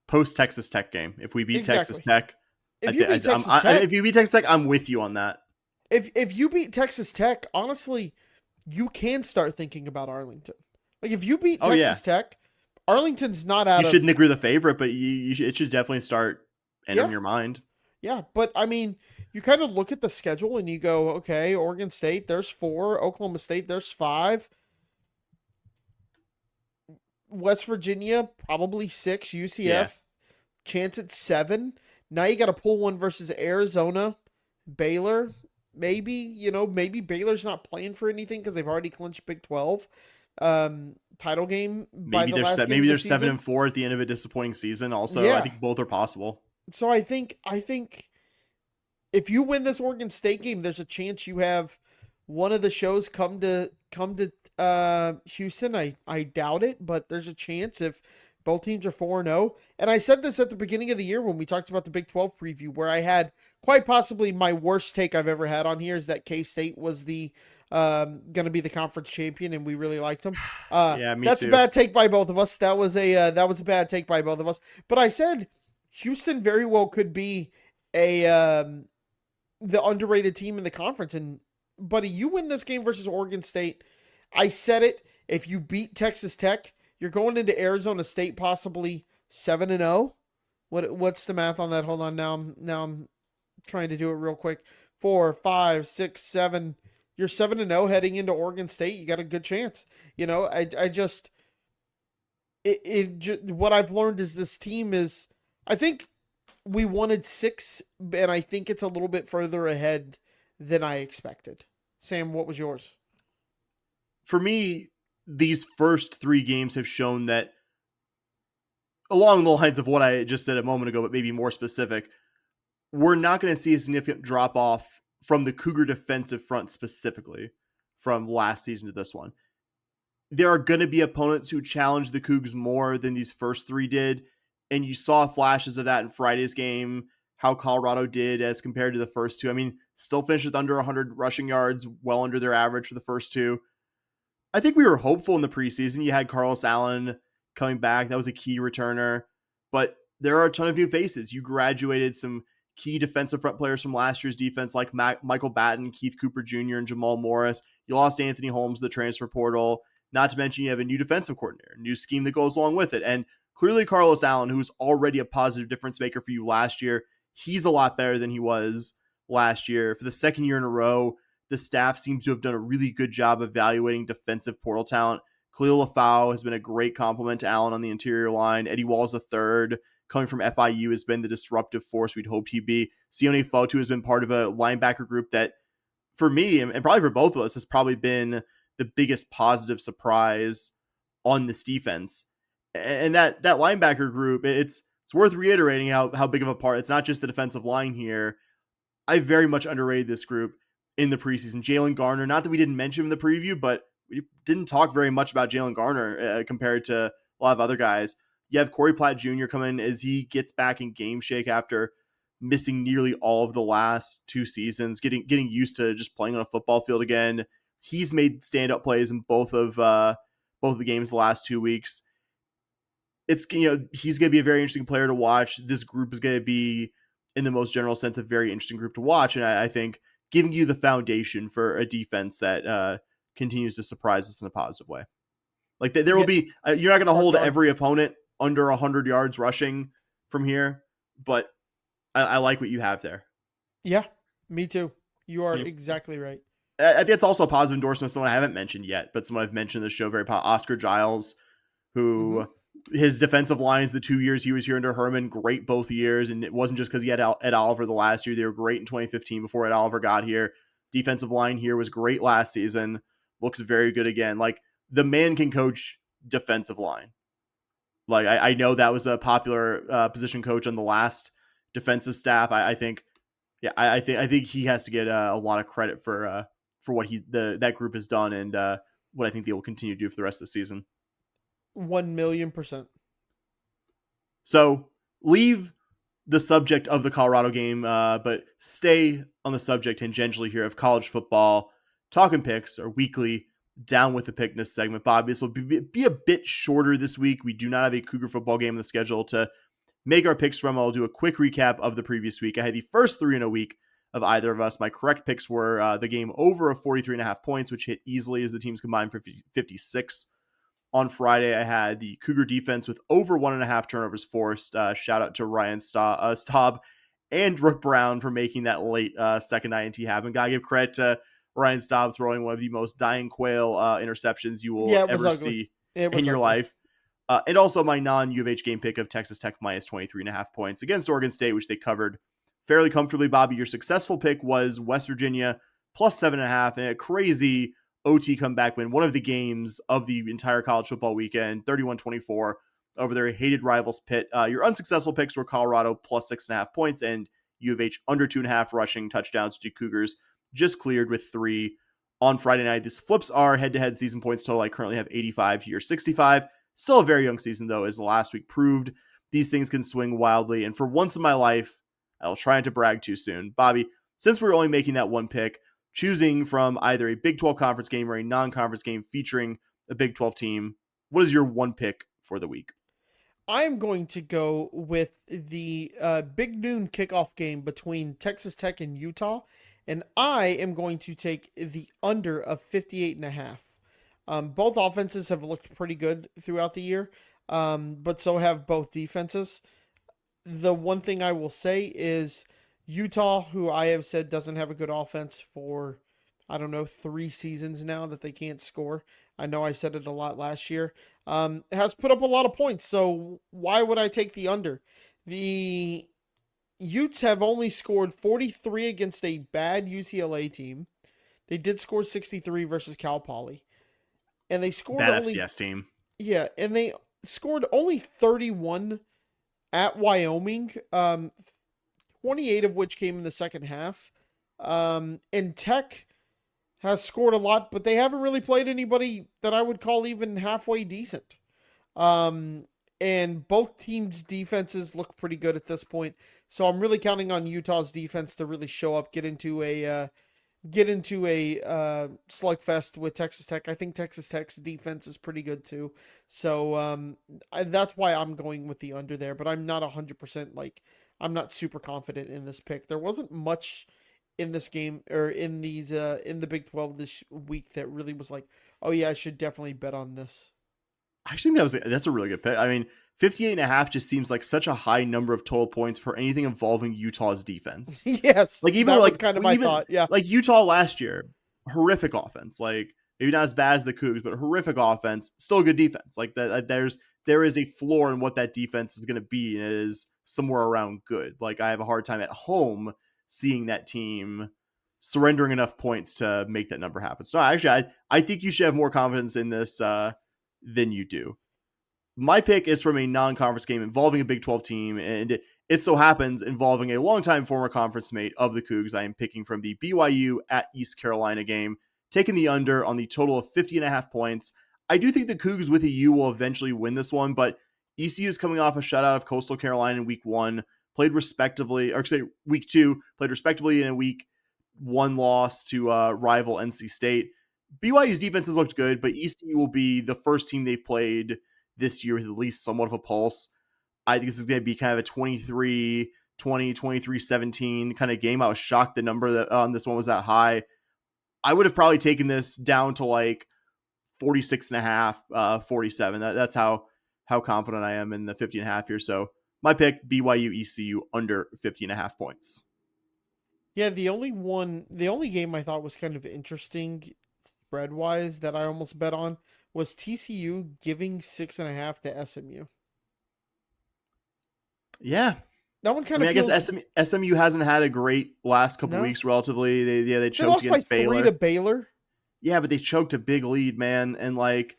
Post Texas Tech game. If we beat Exactly. Texas Tech, If you beat Texas Tech, if you beat Texas Tech, I'm with you on that. If you beat Texas Tech, honestly, you can start thinking about Arlington. Like if you beat Texas Tech, Arlington's not out. You shouldn't agree with the favorite, but it should definitely start entering your mind. Yeah, but I mean, you kind of look at the schedule and you go, okay, Oregon State, there's 4. Oklahoma State, there's 5. West Virginia, probably 6. UCF, chance at 7. Now you got to pull one versus Arizona, Baylor. Maybe, maybe Baylor's not playing for anything because they've already clinched Big 12 title game. Maybe they're 7-4 at the end of a disappointing season. Also, I think both are possible. So I think if you win this Oregon State game, there's a chance you have one of the shows come to Houston. I doubt it, but there's a chance if both teams are 4-0. And I said this at the beginning of the year when we talked about the Big 12 preview, where I had quite possibly my worst take I've ever had on here is that K-State was the going to be the conference champion, and we really liked them. That's too. A bad take by both of us. That was a bad take by both of us. But I said Houston very well could be the underrated team in the conference. And buddy, you win this game versus Oregon State. I said it. If you beat Texas Tech, you're going into Arizona State possibly 7-0. What's the math on that? Hold on. Now I'm trying to do it real quick. 4, 5, 6, 7. You're 7-0 heading into Oregon State. You got a good chance. What I've learned is this team is, I think we wanted 6, and I think it's a little bit further ahead than I expected. Sam, what was yours? For me, these first 3 games have shown that, along the lines of what I just said a moment ago, but maybe more specific, we're not going to see a significant drop-off from the Cougar defensive front specifically from last season to this one. There are going to be opponents who challenge the Cougs more than these first 3 did, and you saw flashes of that in Friday's game, how Colorado did as compared to the first 2. I mean, still finished with under 100 rushing yards, well under their average for the first 2. I think we were hopeful in the preseason. You had Carlos Allen coming back. That was a key returner. But there are a ton of new faces. You graduated some key defensive front players from last year's defense like Michael Batten, Keith Cooper Jr., and Jamal Morris. You lost Anthony Holmes, the transfer portal. Not to mention you have a new defensive coordinator, new scheme that goes along with it. And clearly Carlos Allen, who was already a positive difference maker for you last year, he's a lot better than he was last year. For the second year in a row, the staff seems to have done a really good job evaluating defensive portal talent. Khalil Lafau has been a great compliment to Allen on the interior line. Eddie Walls III, coming from FIU, has been the disruptive force we'd hoped he'd be. Sione Fotu has been part of a linebacker group that, for me, and probably for both of us, has probably been the biggest positive surprise on this defense. And that linebacker group, it's worth reiterating how big of a part. It's not just the defensive line here. I very much underrated this group in the preseason. Jalen Garner, not that we didn't mention him in the preview, but we didn't talk very much about Jalen Garner compared to a lot of other guys. You have Corey Platt Jr. coming in as he gets back in game shape after missing nearly all of the last 2 seasons, getting used to just playing on a football field again. He's made stand-up plays in both of the games the last 2 weeks. It's, he's going to be a very interesting player to watch. This group is going to be, in the most general sense, a very interesting group to watch. And I think giving you the foundation for a defense that continues to surprise us in a positive way. Like there will be, you're not going to hold every opponent under 100 yards rushing from here, but I like what you have there. Yeah, me too. You are exactly right. I think it's also a positive endorsement of someone I haven't mentioned yet, but someone I've mentioned in the show Oscar Giles, who his defensive lines, the 2 years he was here under Herman, great both years. And it wasn't just because he had Ed Oliver the last year. They were great in 2015 before Ed Oliver got here. Defensive line here was great last season. Looks very good again. Like, the man can coach defensive line. Like, I know that was a popular position coach on the last defensive staff. I think he has to get a lot of credit for what that group has done, and what I think they will continue to do for the rest of the season. 1,000,000%. So leave the subject of the Colorado game, but stay on the subject tangentially here of college football. Talking picks, our weekly Down with the Pickness segment. Bobby, this will be a bit shorter this week. We do not have a Cougar football game in the schedule to make our picks from. I'll do a quick recap of the previous week. I had the first 3 in a week of either of us. My correct picks were the game over of 43.5 points, which hit easily as the teams combined for 56. On Friday, I had the Cougar defense with over 1.5 turnovers forced. Shout out to Ryan Staub and Brooke Brown for making that late second INT happen. Gotta give credit to Ryan Staub throwing one of the most dying quail interceptions you will ever see in your life. And also my non-U of H game pick of Texas Tech minus 23.5 points against Oregon State, which they covered fairly comfortably. Bobby, your successful pick was West Virginia plus 7.5 and a crazy OT comeback win. One of the games of the entire college football weekend, 31-24 over their hated rivals Pitt. Your unsuccessful picks were Colorado plus 6.5 points and U of H under 2.5 rushing touchdowns to Cougars, just cleared with 3 on Friday night. This flips our head-to-head season points total. I currently have 85 to your 65. Still a very young season, though, as the last week proved. These things can swing wildly, and for once in my life, I'll try not to brag too soon. Bobby, since we're only making that one pick, choosing from either a Big 12 conference game or a non-conference game featuring a Big 12 team, what is your one pick for the week? I'm going to go with the big noon kickoff game between Texas Tech and Utah, and I am going to take the under of 58.5. Both offenses have looked pretty good throughout the year, but so have both defenses. The one thing I will say is Utah, who I have said doesn't have a good offense for, 3 seasons now that they can't score. I know I said it a lot last year. Has put up a lot of points, so why would I take the under? The Utes have only scored 43 against a bad UCLA team. They did score 63 versus Cal Poly. And they scored bad FCS team. Yeah, and they scored only 31 at Wyoming, 28 of which came in the second half. And Tech has scored a lot, but they haven't really played anybody that I would call even halfway decent. And both teams' defenses look pretty good at this point. So I'm really counting on Utah's defense to really show up, get into a slugfest with Texas Tech. I think Texas Tech's defense is pretty good too. So that's why I'm going with the under there, but I'm not 100% I'm not super confident in this pick. There wasn't much in this game or in these in the Big 12 this week that really was like, oh yeah, I should definitely bet on this. I think that's a really good pick. I mean, 58.5 just seems like such a high number of total points for anything involving Utah's defense. Yes. Like even that was kind of my thought. Yeah. Like Utah last year, horrific offense. Like maybe not as bad as the Cougs, but horrific offense, still good defense. Like there is a floor in what that defense is going to be, and it is somewhere around good. Like I have a hard time at home seeing that team surrendering enough points to make that number happen. So actually, I think you should have more confidence in this than you do. My pick is from a non-conference game involving a Big 12 team, and it so happens involving a longtime former conference mate of the Cougs. I am picking from the BYU at East Carolina game, taking the under on the total of 50.5 points. I do think the Cougs with a U will eventually win this one, but ECU is coming off a shutout of Coastal Carolina in week 1, played respectively, or actually week 2, played respectively in a week 1 loss to rival NC State. BYU's defense has looked good, but ECU will be the first team they've played this year with at least somewhat of a pulse. I think this is going to be kind of a 23-20, 23-17 kind of game. I was shocked the number that on this one was that high. I would have probably taken this down to like 46.5, 47. That's how confident I am in the 50.5 here. So my pick, BYU ECU under 50.5 points. Yeah, the only game I thought was kind of interesting spread wise that I almost bet on was TCU giving 6.5 to SMU. Yeah. That one kind of feels... I guess SMU hasn't had a great last couple weeks relatively. They choked against Baylor. They lost by 3 to Baylor. Yeah, but they choked a big lead, man. And like,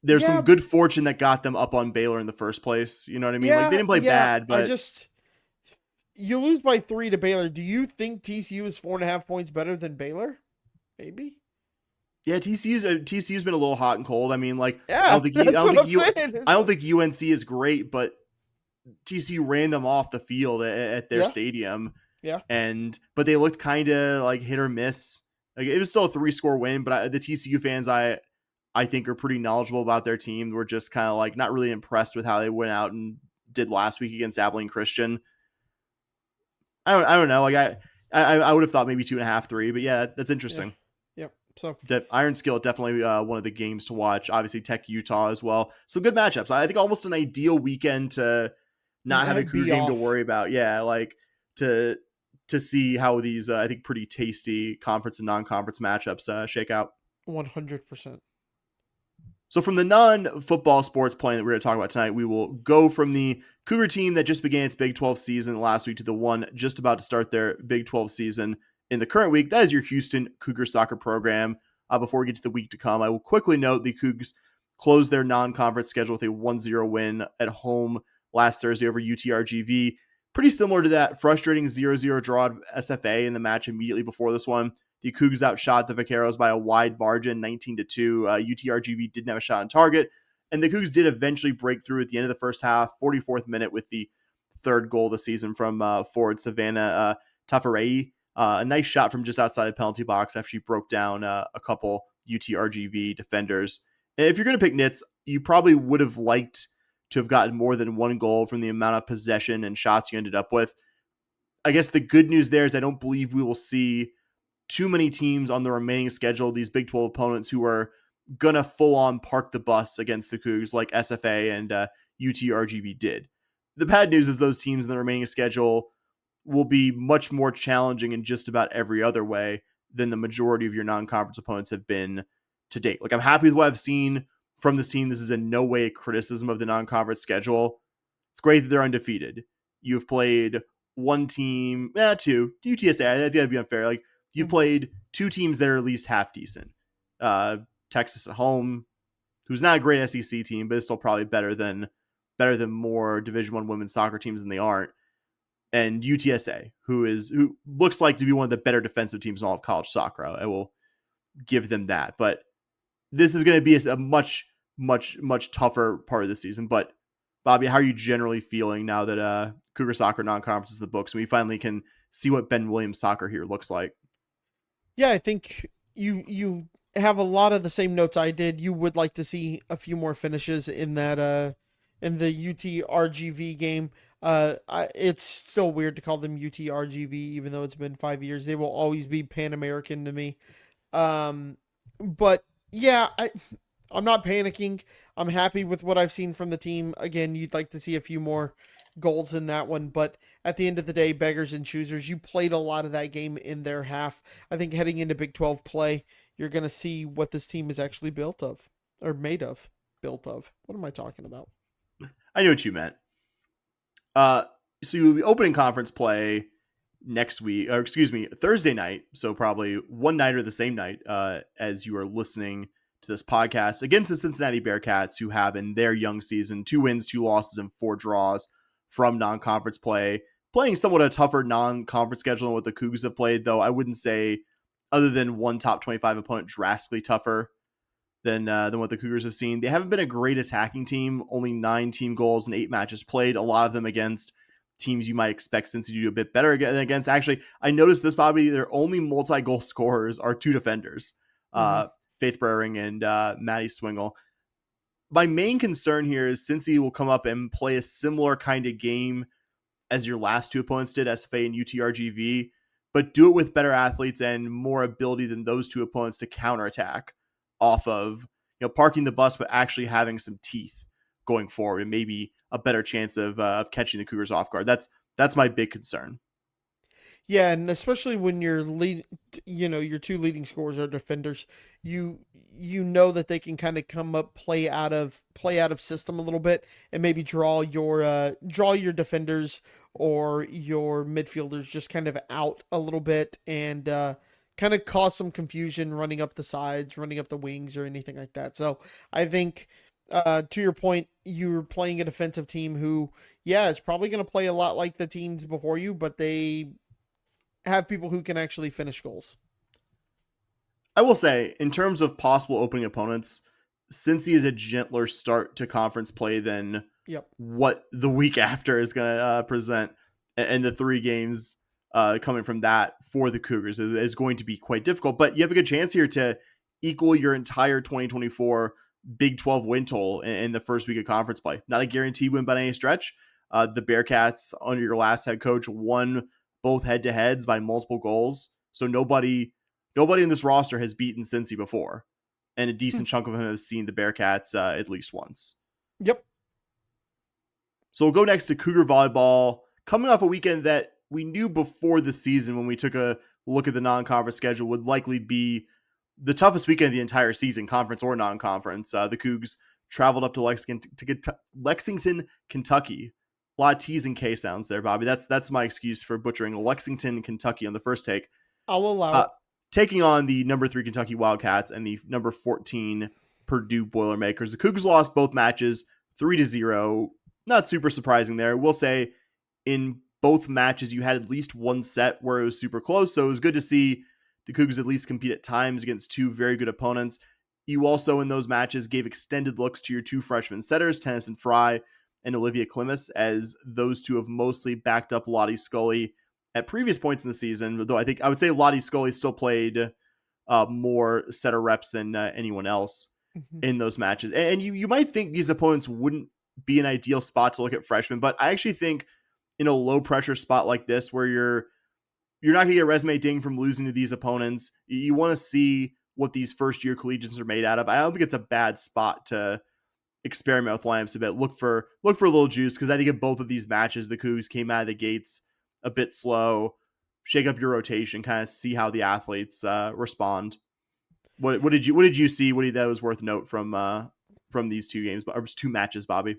there's some good fortune that got them up on Baylor in the first place. You know what I mean? Like, they didn't play bad, but you lose by 3 to Baylor. Do you think TCU is 4.5 points better than Baylor? Maybe. Yeah, TCU's been a little hot and cold. I mean, like, I don't think UNC is great, but TCU ran them off the field at their stadium. Yeah. But they looked kind of like hit or miss. Like, it was still a 3-score win, but the TCU fans I think are pretty knowledgeable about their team. We're just kind of like not really impressed with how they went out and did last week against Abilene Christian. I don't know. Like, I would have thought maybe 2.5, 3, but yeah, that's interesting. Yep. So Iron Skill, definitely one of the games to watch. Obviously Tech Utah as well. Some good matchups. I think almost an ideal weekend to not have a Cougar game to worry about. Yeah, like to see how these I think pretty tasty conference and non-conference matchups shake out. 100%. So from the non-football sports playing that we're going to talk about tonight, we will go from the Cougar team that just began its Big 12 season last week to the one just about to start their Big 12 season in the current week. That is your Houston Cougar soccer program. Before we get to the week to come, I will quickly note the Cougs closed their non-conference schedule with a 1-0 win at home last Thursday over UTRGV. Pretty similar to that frustrating 0-0 draw at SFA in the match immediately before this one. The Cougs outshot the Vaqueros by a wide margin, 19-2. UTRGV didn't have a shot on target, and the Cougs did eventually break through at the end of the first half, 44th minute, with the third goal of the season from forward Savannah Tafarei. A nice shot from just outside the penalty box after she broke down a couple UTRGV defenders. And if you're going to pick nits, you probably would have liked to have gotten more than one goal from the amount of possession and shots you ended up with. I guess the good news there is I don't believe we will see too many teams on the remaining schedule, these Big 12 opponents who are going to full-on park the bus against the Cougs like SFA and UTRGV did. The bad news is those teams in the remaining schedule will be much more challenging in just about every other way than the majority of your non-conference opponents have been to date. Like, I'm happy with what I've seen from this team. This is in no way a criticism of the non-conference schedule. It's great that they're undefeated. You've played one team, two, UTSA. I think that'd be unfair. Like, you've played two teams that are at least half decent. Texas at home, who's not a great SEC team, but is still probably better than more Division I women's soccer teams than they aren't. And UTSA, who looks like to be one of the better defensive teams in all of college soccer. I will give them that. But this is going to be a much, much, much tougher part of the season. But Bobby, how are you generally feeling now that Cougar soccer non-conference is the books and we finally can see what Ben Williams soccer here looks like? Yeah, I think you have a lot of the same notes I did. You would like to see a few more finishes in that in the UTRGV game. It's still weird to call them UTRGV, even though it's been 5 years. They will always be Pan American to me. But yeah, I'm not panicking. I'm happy with what I've seen from the team. Again, you'd like to see a few more goals in that one, but at the end of the day, beggars and choosers, you played a lot of that game in their half. I think heading into Big 12 play, you're going to see what this team is actually built of. What am I talking about? I knew what you meant. So you'll be opening conference play next week, or excuse me, Thursday night. So probably one night or the same night as you are listening to this podcast against the Cincinnati Bearcats, who have in their young season 2 wins, 2 losses, and 4 draws from non-conference play, playing somewhat a tougher non-conference schedule than what the Cougs have played, though I wouldn't say, other than one top 25 opponent, drastically tougher than what the Cougars have seen. They haven't been a great attacking team, only 9 team goals and 8 matches played, a lot of them against teams you might expect Cincy to do a bit better against. Actually, I noticed this, Bobby, their only multi-goal scorers are 2 defenders, Faith Brering and Maddie Swingle. My main concern here is Cincy will come up and play a similar kind of game as your last 2 opponents did, SFA and UTRGV, but do it with better athletes and more ability than those 2 opponents to counterattack off of, parking the bus, but actually having some teeth going forward and maybe a better chance of catching the Cougars off guard. That's my big concern. Yeah, and especially when your your two leading scorers are defenders, you know that they can kind of come up, play out of system a little bit, and maybe draw your defenders or your midfielders just kind of out a little bit, and kind of cause some confusion running up the sides, running up the wings, or anything like that. So I think, to your point, you're playing a defensive team who, yeah, is probably going to play a lot like the teams before you, but they have people who can actually finish goals. I will say, in terms of possible opening opponents, Cincy is a gentler start to conference play than what the week after is going to present, and the 3 games coming from that for the Cougars is going to be quite difficult. But you have a good chance here to equal your entire 2024 Big 12 win total in the first week of conference play. Not a guaranteed win by any stretch. The Bearcats, under your last head coach, won both head-to-heads by multiple goals. So nobody in this roster has beaten Cincy before. And a decent chunk of them have seen the Bearcats at least once. Yep. So we'll go next to Cougar Volleyball, coming off a weekend that we knew before the season, when we took a look at the non-conference schedule, would likely be the toughest weekend of the entire season, conference or non-conference. The Cougs traveled up to Lexington, Kentucky. A lot of T's and K sounds there, Bobby. That's my excuse for butchering Lexington, Kentucky on the first take. I'll allow it. Taking on the number 3 Kentucky Wildcats and the number 14 Purdue Boilermakers. The Cougars lost both matches 3-0. Not super surprising there. We'll say in both matches you had at least one set where it was super close, so it was good to see the Cougars at least compete at times against 2 very good opponents. You also, in those matches, gave extended looks to your 2 freshman setters, Tennyson Fry and Olivia Klimas, as those 2 have mostly backed up Lottie Scully at previous points in the season, though I would say Lottie Scully still played more setter reps than anyone else in those matches. And you might think these opponents wouldn't be an ideal spot to look at freshmen, but I actually think in a low pressure spot like this, where you're not going to get a resume ding from losing to these opponents, you want to see what these first year collegians are made out of. I don't think it's a bad spot to experiment with lineups a bit. Look for a little juice, because I think in both of these matches, the Cougs came out of the gates a bit slow. Shake up your rotation, kind of see how the athletes respond. What did you see? That was worth note from these 2 games, or 2 matches, Bobby?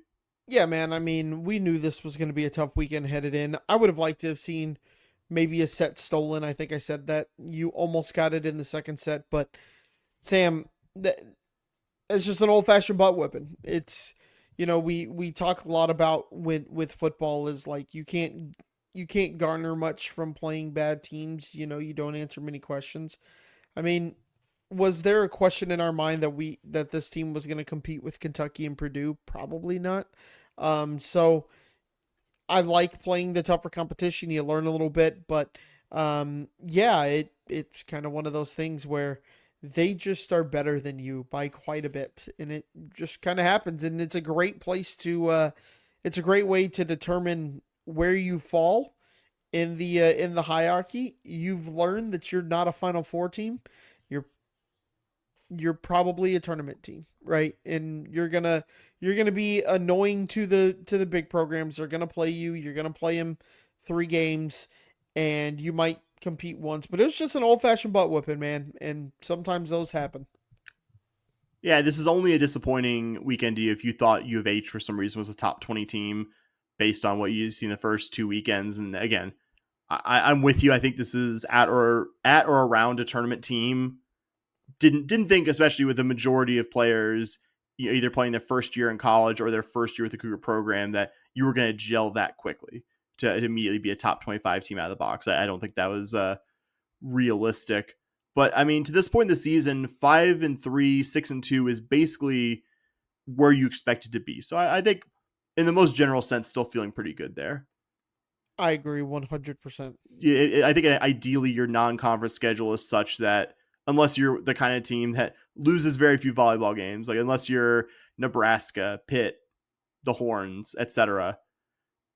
Yeah, man. I mean, we knew this was going to be a tough weekend headed in. I would have liked to have seen maybe a set stolen. I think I said that. You almost got it in the second set, but Sam, it's just an old-fashioned butt whipping. It's, we talk a lot about with football is like you can't garner much from playing bad teams. You don't answer many questions. I mean, was there a question in our mind that this team was going to compete with Kentucky and Purdue? Probably not. So I like playing the tougher competition. You learn a little bit, but it's kind of one of those things where they just are better than you by quite a bit, and it just kind of happens. And it's a great place to, it's a great way to determine where you fall in the hierarchy. You've learned that you're not a Final Four team. You're probably a tournament team, right? And you're gonna be annoying to the big programs. They're gonna play you. You're gonna play them 3 games, and you might compete once. But it's just an old-fashioned butt whipping, man. And sometimes those happen. Yeah, this is only a disappointing weekend to you if you thought U of H for some reason was a top 20 team based on what you've seen the first 2 weekends. And again, I'm with you. I think this is at or around a tournament team. Didn't think, especially with the majority of players either playing their first year in college or their first year with the Cougar program, that you were going to gel that quickly to immediately be a top 25 team out of the box. I don't think that was realistic. But I mean, to this point in the season, 5-3, 6-2 is basically where you expect it to be. So I think, in the most general sense, still feeling pretty good there. I agree 100%. I think ideally your non-conference schedule is such that, unless you're the kind of team that loses very few volleyball games, like unless you're Nebraska, Pitt, the Horns, etc.,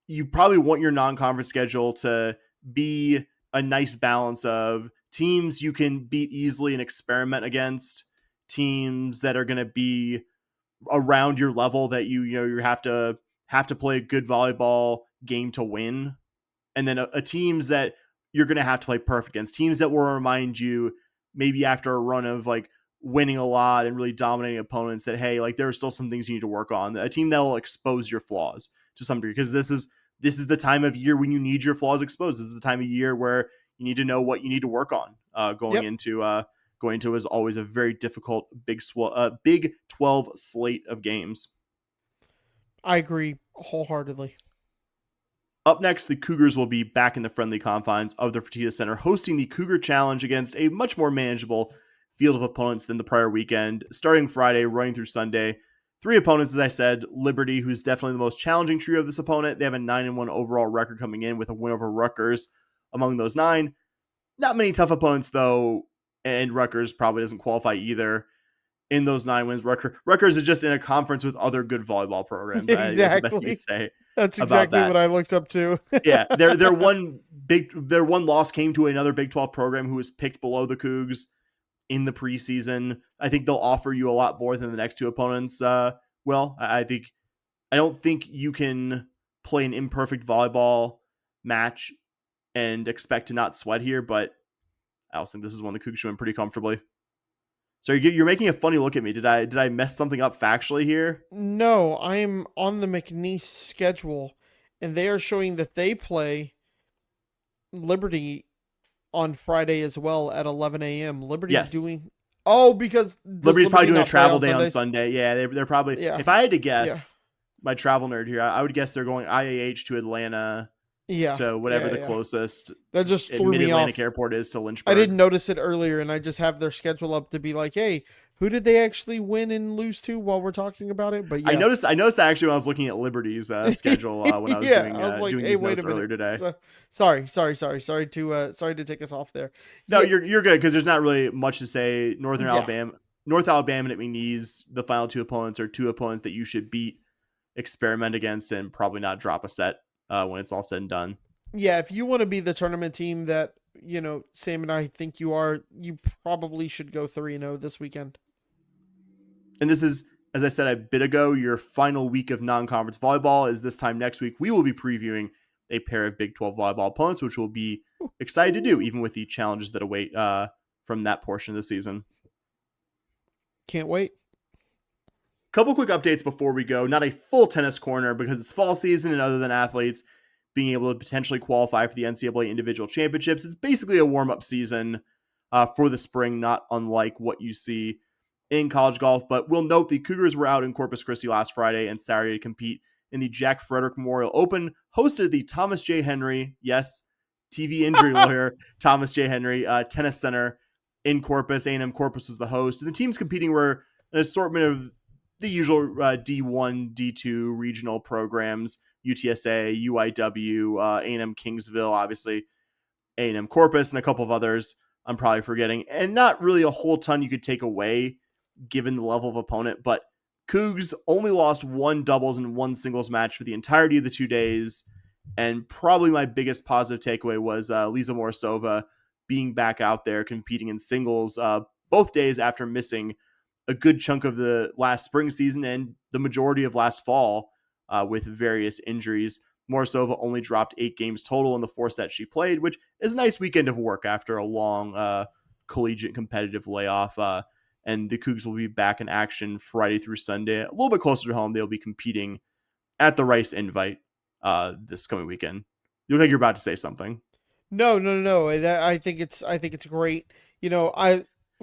you probably want your non-conference schedule to be a nice balance of teams you can beat easily and experiment against, teams that are going to be around your level that you have to play a good volleyball game to win, and then a teams that you're going to have to play perfect against, teams that will remind you maybe after a run of like winning a lot and really dominating opponents that, hey, like there are still some things you need to work on, a team that will expose your flaws to some degree, because this is the time of year when you need your flaws exposed. This is the time of year where you need to know what you need to work on going into is always a very difficult Big 12 slate of games. I agree wholeheartedly. Up next, the Cougars will be back in the friendly confines of the Fertitta Center, hosting the Cougar Challenge against a much more manageable field of opponents than the prior weekend. Starting Friday, running through Sunday, 3 opponents, as I said. Liberty, who's definitely the most challenging trio of this opponent. They have a 9-1 overall record coming in with a win over Rutgers among those 9. Not many tough opponents, though, and Rutgers probably doesn't qualify either in those 9 wins. Rutgers is just in a conference with other good volleyball programs. Exactly. That's the best you could say. That's exactly that. what I looked up to. Yeah, their one loss came to another Big 12 program who was picked below the Cougs in the preseason. I think they'll offer you a lot more than the next 2 opponents. I don't think you can play an imperfect volleyball match and expect to not sweat here, but I also think this is one the Cougs should win pretty comfortably. So you're making a funny look at me. Did I mess something up factually here? No, I'm on the McNeese schedule, and they are showing that they play Liberty on Friday as well at 11 a.m. Liberty doing... Oh, because... Liberty's probably doing a travel day on Sunday. Yeah, they're probably... Yeah. If I had to guess, my travel nerd here, I would guess they're going IAH to Atlanta... to whatever the closest that just threw me Mid-Atlantic off. Airport is to Lynchburg. I didn't notice it earlier, and I just have their schedule up to be like, hey, who did they actually win and lose to while we're talking about it? But yeah. I noticed that actually when I was looking at Liberty's schedule when I was doing these notes earlier today. So, sorry to take us off there. No, you're good, because there's not really much to say. North Alabama and at McNeese, the final 2 opponents are 2 opponents that you should beat, experiment against, and probably not drop a set when it's all said and done. Yeah, if you want to be the tournament team that, Sam and I think you are, you probably should go 3-0 this weekend. And this is, as I said a bit ago, your final week of non-conference volleyball. Is this time next week we will be previewing a pair of Big 12 volleyball opponents, which we'll be excited to do, even with the challenges that await from that portion of the season. Can't wait. Couple quick updates before we go. Not a full tennis corner because it's fall season, and other than athletes being able to potentially qualify for the NCAA individual championships, it's basically a warm-up season for the spring, not unlike what you see in college golf. But we'll note the Cougars were out in Corpus Christi last Friday and Saturday to compete in the Jack Frederick Memorial Open, hosted the Thomas J. Henry, yes, TV injury lawyer, Thomas J. Henry Tennis Center in Corpus. A&M Corpus was the host, and the teams competing were an assortment of the usual D1, D2 regional programs, UTSA, UIW, A&M Kingsville, obviously A&M Corpus, and a couple of others I'm probably forgetting. And not really a whole ton you could take away given the level of opponent, but Cougs only lost 1 doubles and 1 singles match for the entirety of the 2 days. And probably my biggest positive takeaway was Lisa Morsova being back out there competing in singles both days after missing a good chunk of the last spring season and the majority of last fall with various injuries. Morsova only dropped 8 games total in the 4 sets she played, which is a nice weekend of work after a long collegiate competitive layoff. And the Cougs will be back in action Friday through Sunday. A little bit closer to home, they'll be competing at the Rice Invite this coming weekend. You look like you're about to say something. No. I think it's great.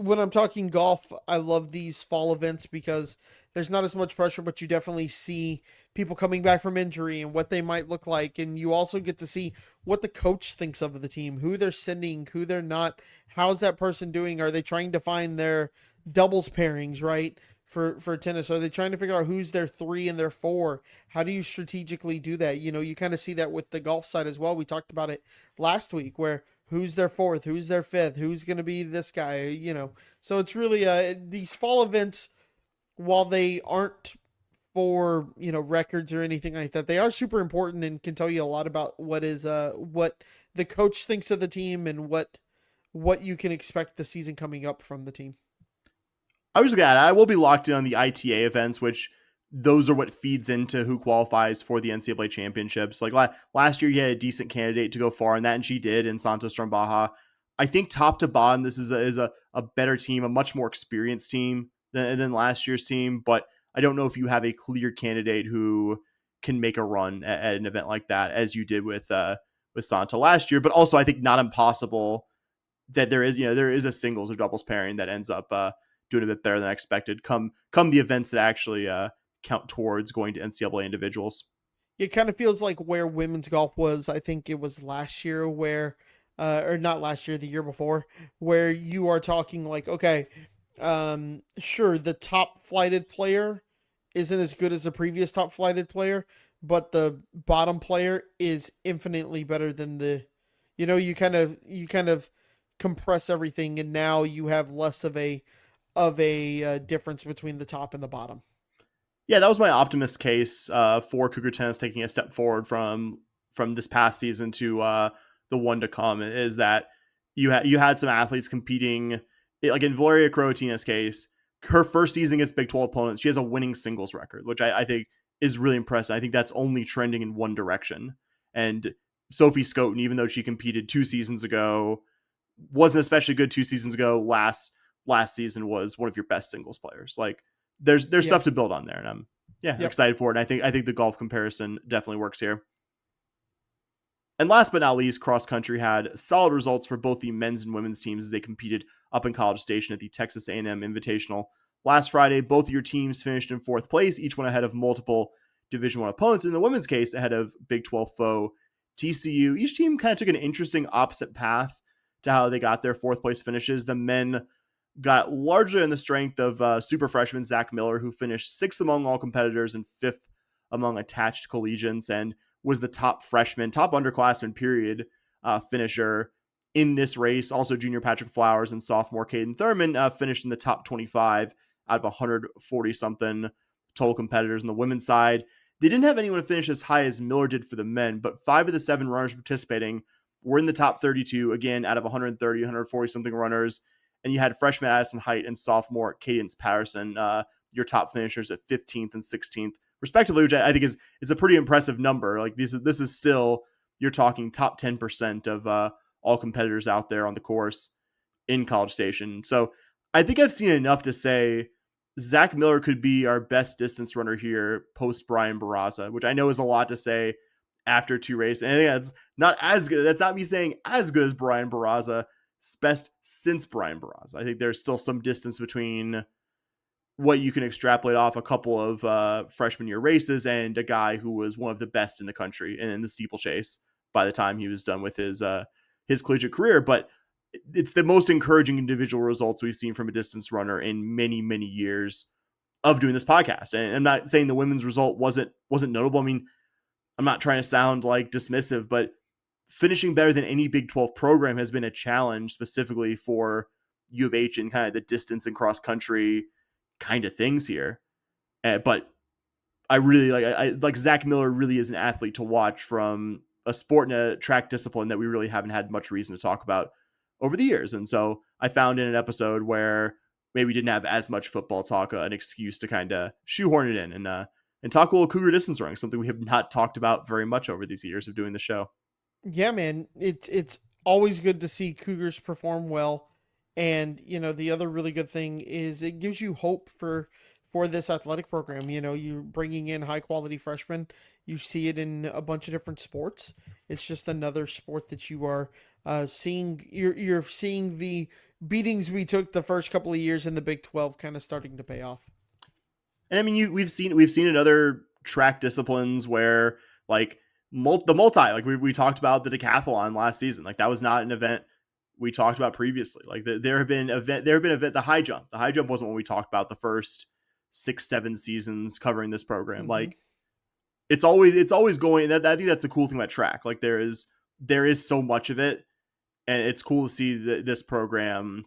When I'm talking golf, I love these fall events because there's not as much pressure, but you definitely see people coming back from injury and what they might look like. And you also get to see what the coach thinks of the team, who they're sending, who they're not. How's that person doing? Are they trying to find their doubles pairings, right? For tennis, are they trying to figure out who's their 3 and their 4? How do you strategically do that? You kind of see that with the golf side as well. We talked about it last week where who's their 4th, who's their 5th, who's going to be this guy, So it's really these fall events, while they aren't for, records or anything like that, they are super important and can tell you a lot about what the coach thinks of the team and what you can expect the season coming up from the team. I was glad I will be locked in on the ITA events, which those are what feeds into who qualifies for the NCAA championships. Like last year, you had a decent candidate to go far in that, and she did in Santos Strombaja. I think top to bottom, this is a better team, a much more experienced team than last year's team. But I don't know if you have a clear candidate who can make a run at an event like that, as you did with Santa last year. But also, I think not impossible that there is a singles or doubles pairing that ends up doing a bit better than expected come the events that actually count towards going to NCAA individuals. It kind of feels like where women's golf was. I think it was last year where, or not last year, the year before, where you are talking like, okay, sure, the top flighted player isn't as good as the previous top flighted player, but the bottom player is infinitely better than you kind of compress everything, and now you have less of a difference between the top and the bottom. Yeah, that was my optimist case for Cougar tennis taking a step forward from this past season to the one to come, is that you had some athletes competing, like in Valeria Crotina's case, her first season against Big 12 opponents, she has a winning singles record, which I think is really impressive. I think that's only trending in one direction. And Sophie Skoten, even though she competed 2 seasons ago, wasn't especially good 2 seasons ago, last season was one of your best singles players. Like there's stuff to build on there, and I'm excited for it. And I think the golf comparison definitely works here. And last but not least, cross country had solid results for both the men's and women's teams as they competed up in College Station at the Texas A&M Invitational. Last Friday, both of your teams finished in 4th place, each one ahead of multiple Division I opponents. In the women's case, ahead of Big 12 foe TCU. Each team kind of took an interesting opposite path to how they got their 4th place finishes. The men got largely on the strength of super freshman Zach Miller, who finished 6th among all competitors and 5th among attached collegians, and was the top freshman, top underclassman period finisher in this race. Also, junior Patrick Flowers and sophomore Caden Thurman finished in the top 25 out of 140-something total competitors on the women's side. They didn't have anyone finish as high as Miller did for the men, but 5 of the 7 runners participating were in the top 32, again, out of 130, 140-something runners. And you had freshman Addison Height and sophomore Cadence Patterson, your top finishers at 15th and 16th, respectively, which I think is a pretty impressive number. Like this is still, you're talking top 10% of all competitors out there on the course in College Station. So I think I've seen enough to say Zach Miller could be our best distance runner here post Brian Barraza, which I know is a lot to say after 2 races. And I think that's not as good. That's not me saying as good as Brian Barraza. It's best since Brian Barraza. I think there's still some distance between what you can extrapolate off a couple of freshman year races and a guy who was one of the best in the country in the steeplechase by the time he was done with his collegiate career. But it's the most encouraging individual results we've seen from a distance runner in many, many years of doing this podcast. And I'm not saying the women's result wasn't notable. I mean, I'm not trying to sound like dismissive, but finishing better than any Big 12 program has been a challenge specifically for U of H and kind of the distance and cross country kind of things here. But I really like Zach Miller really is an athlete to watch from a sport and a track discipline that we really haven't had much reason to talk about over the years. And so I found in an episode where maybe we didn't have as much football talk, an excuse to kind of shoehorn it in and talk a little Cougar distance running, something we have not talked about very much over these years of doing the show. Yeah, man, it's always good to see Cougars perform well. And, the other really good thing is it gives you hope for this athletic program. You're bringing in high quality freshmen. You see it in a bunch of different sports. It's just another sport that you are seeing. You're seeing the beatings we took the first couple of years in the Big 12 kind of starting to pay off. And I mean, we've seen in other track disciplines where like we talked about the decathlon last season. Like that was not an event we talked about previously. Like there have been events, the high jump. The high jump wasn't what we talked about the first 6-7 seasons covering this program. Mm-hmm. Like it's always going. I think that's the cool thing about track. Like there is so much of it, and it's cool to see this program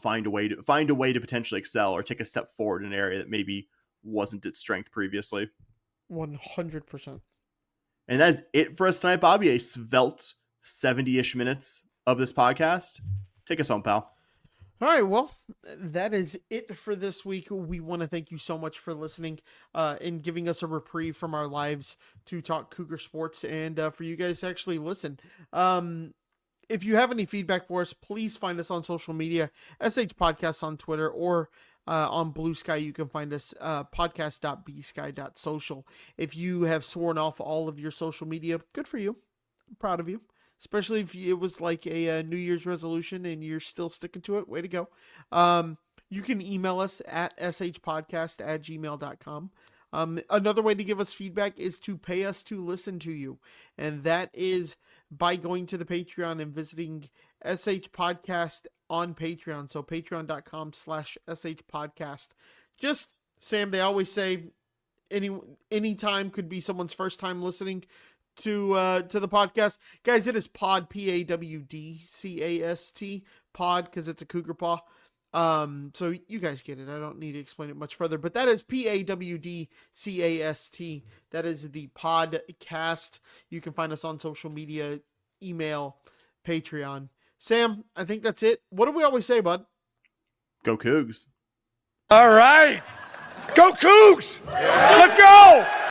find a way to potentially excel or take a step forward in an area that maybe wasn't its strength previously. 100%. And that's it for us tonight, Bobby. A svelte 70-ish minutes of this podcast. Take us home, pal. All right, well, that is it for this week. We want to thank you so much for listening and giving us a reprieve from our lives to talk Cougar sports and for you guys to actually listen. If you have any feedback for us, please find us on social media, SH Podcasts on Twitter, or on Blue Sky. You can find us podcast.bsky.social. If you have sworn off all of your social media, good for you. I'm proud of you. Especially if it was like a New Year's resolution and you're still sticking to it. Way to go. You can email us at shpodcast@gmail.com. Another way to give us feedback is to pay us to listen to you. And that is by going to the Patreon and visiting SH Podcast on Patreon. So patreon.com/SH Podcast. Just, Sam, they always say any time could be someone's first time listening to the podcast. Guys, it is pod, PAWDCAST, pod, because it's a cougar paw. So you guys get it. I don't need to explain it much further, but that is PAWDCAST. That is the podcast. You can find us on social media, email, Patreon. Sam, I think that's it. What do we always say, bud? Go Cougs. All right. Go Cougs!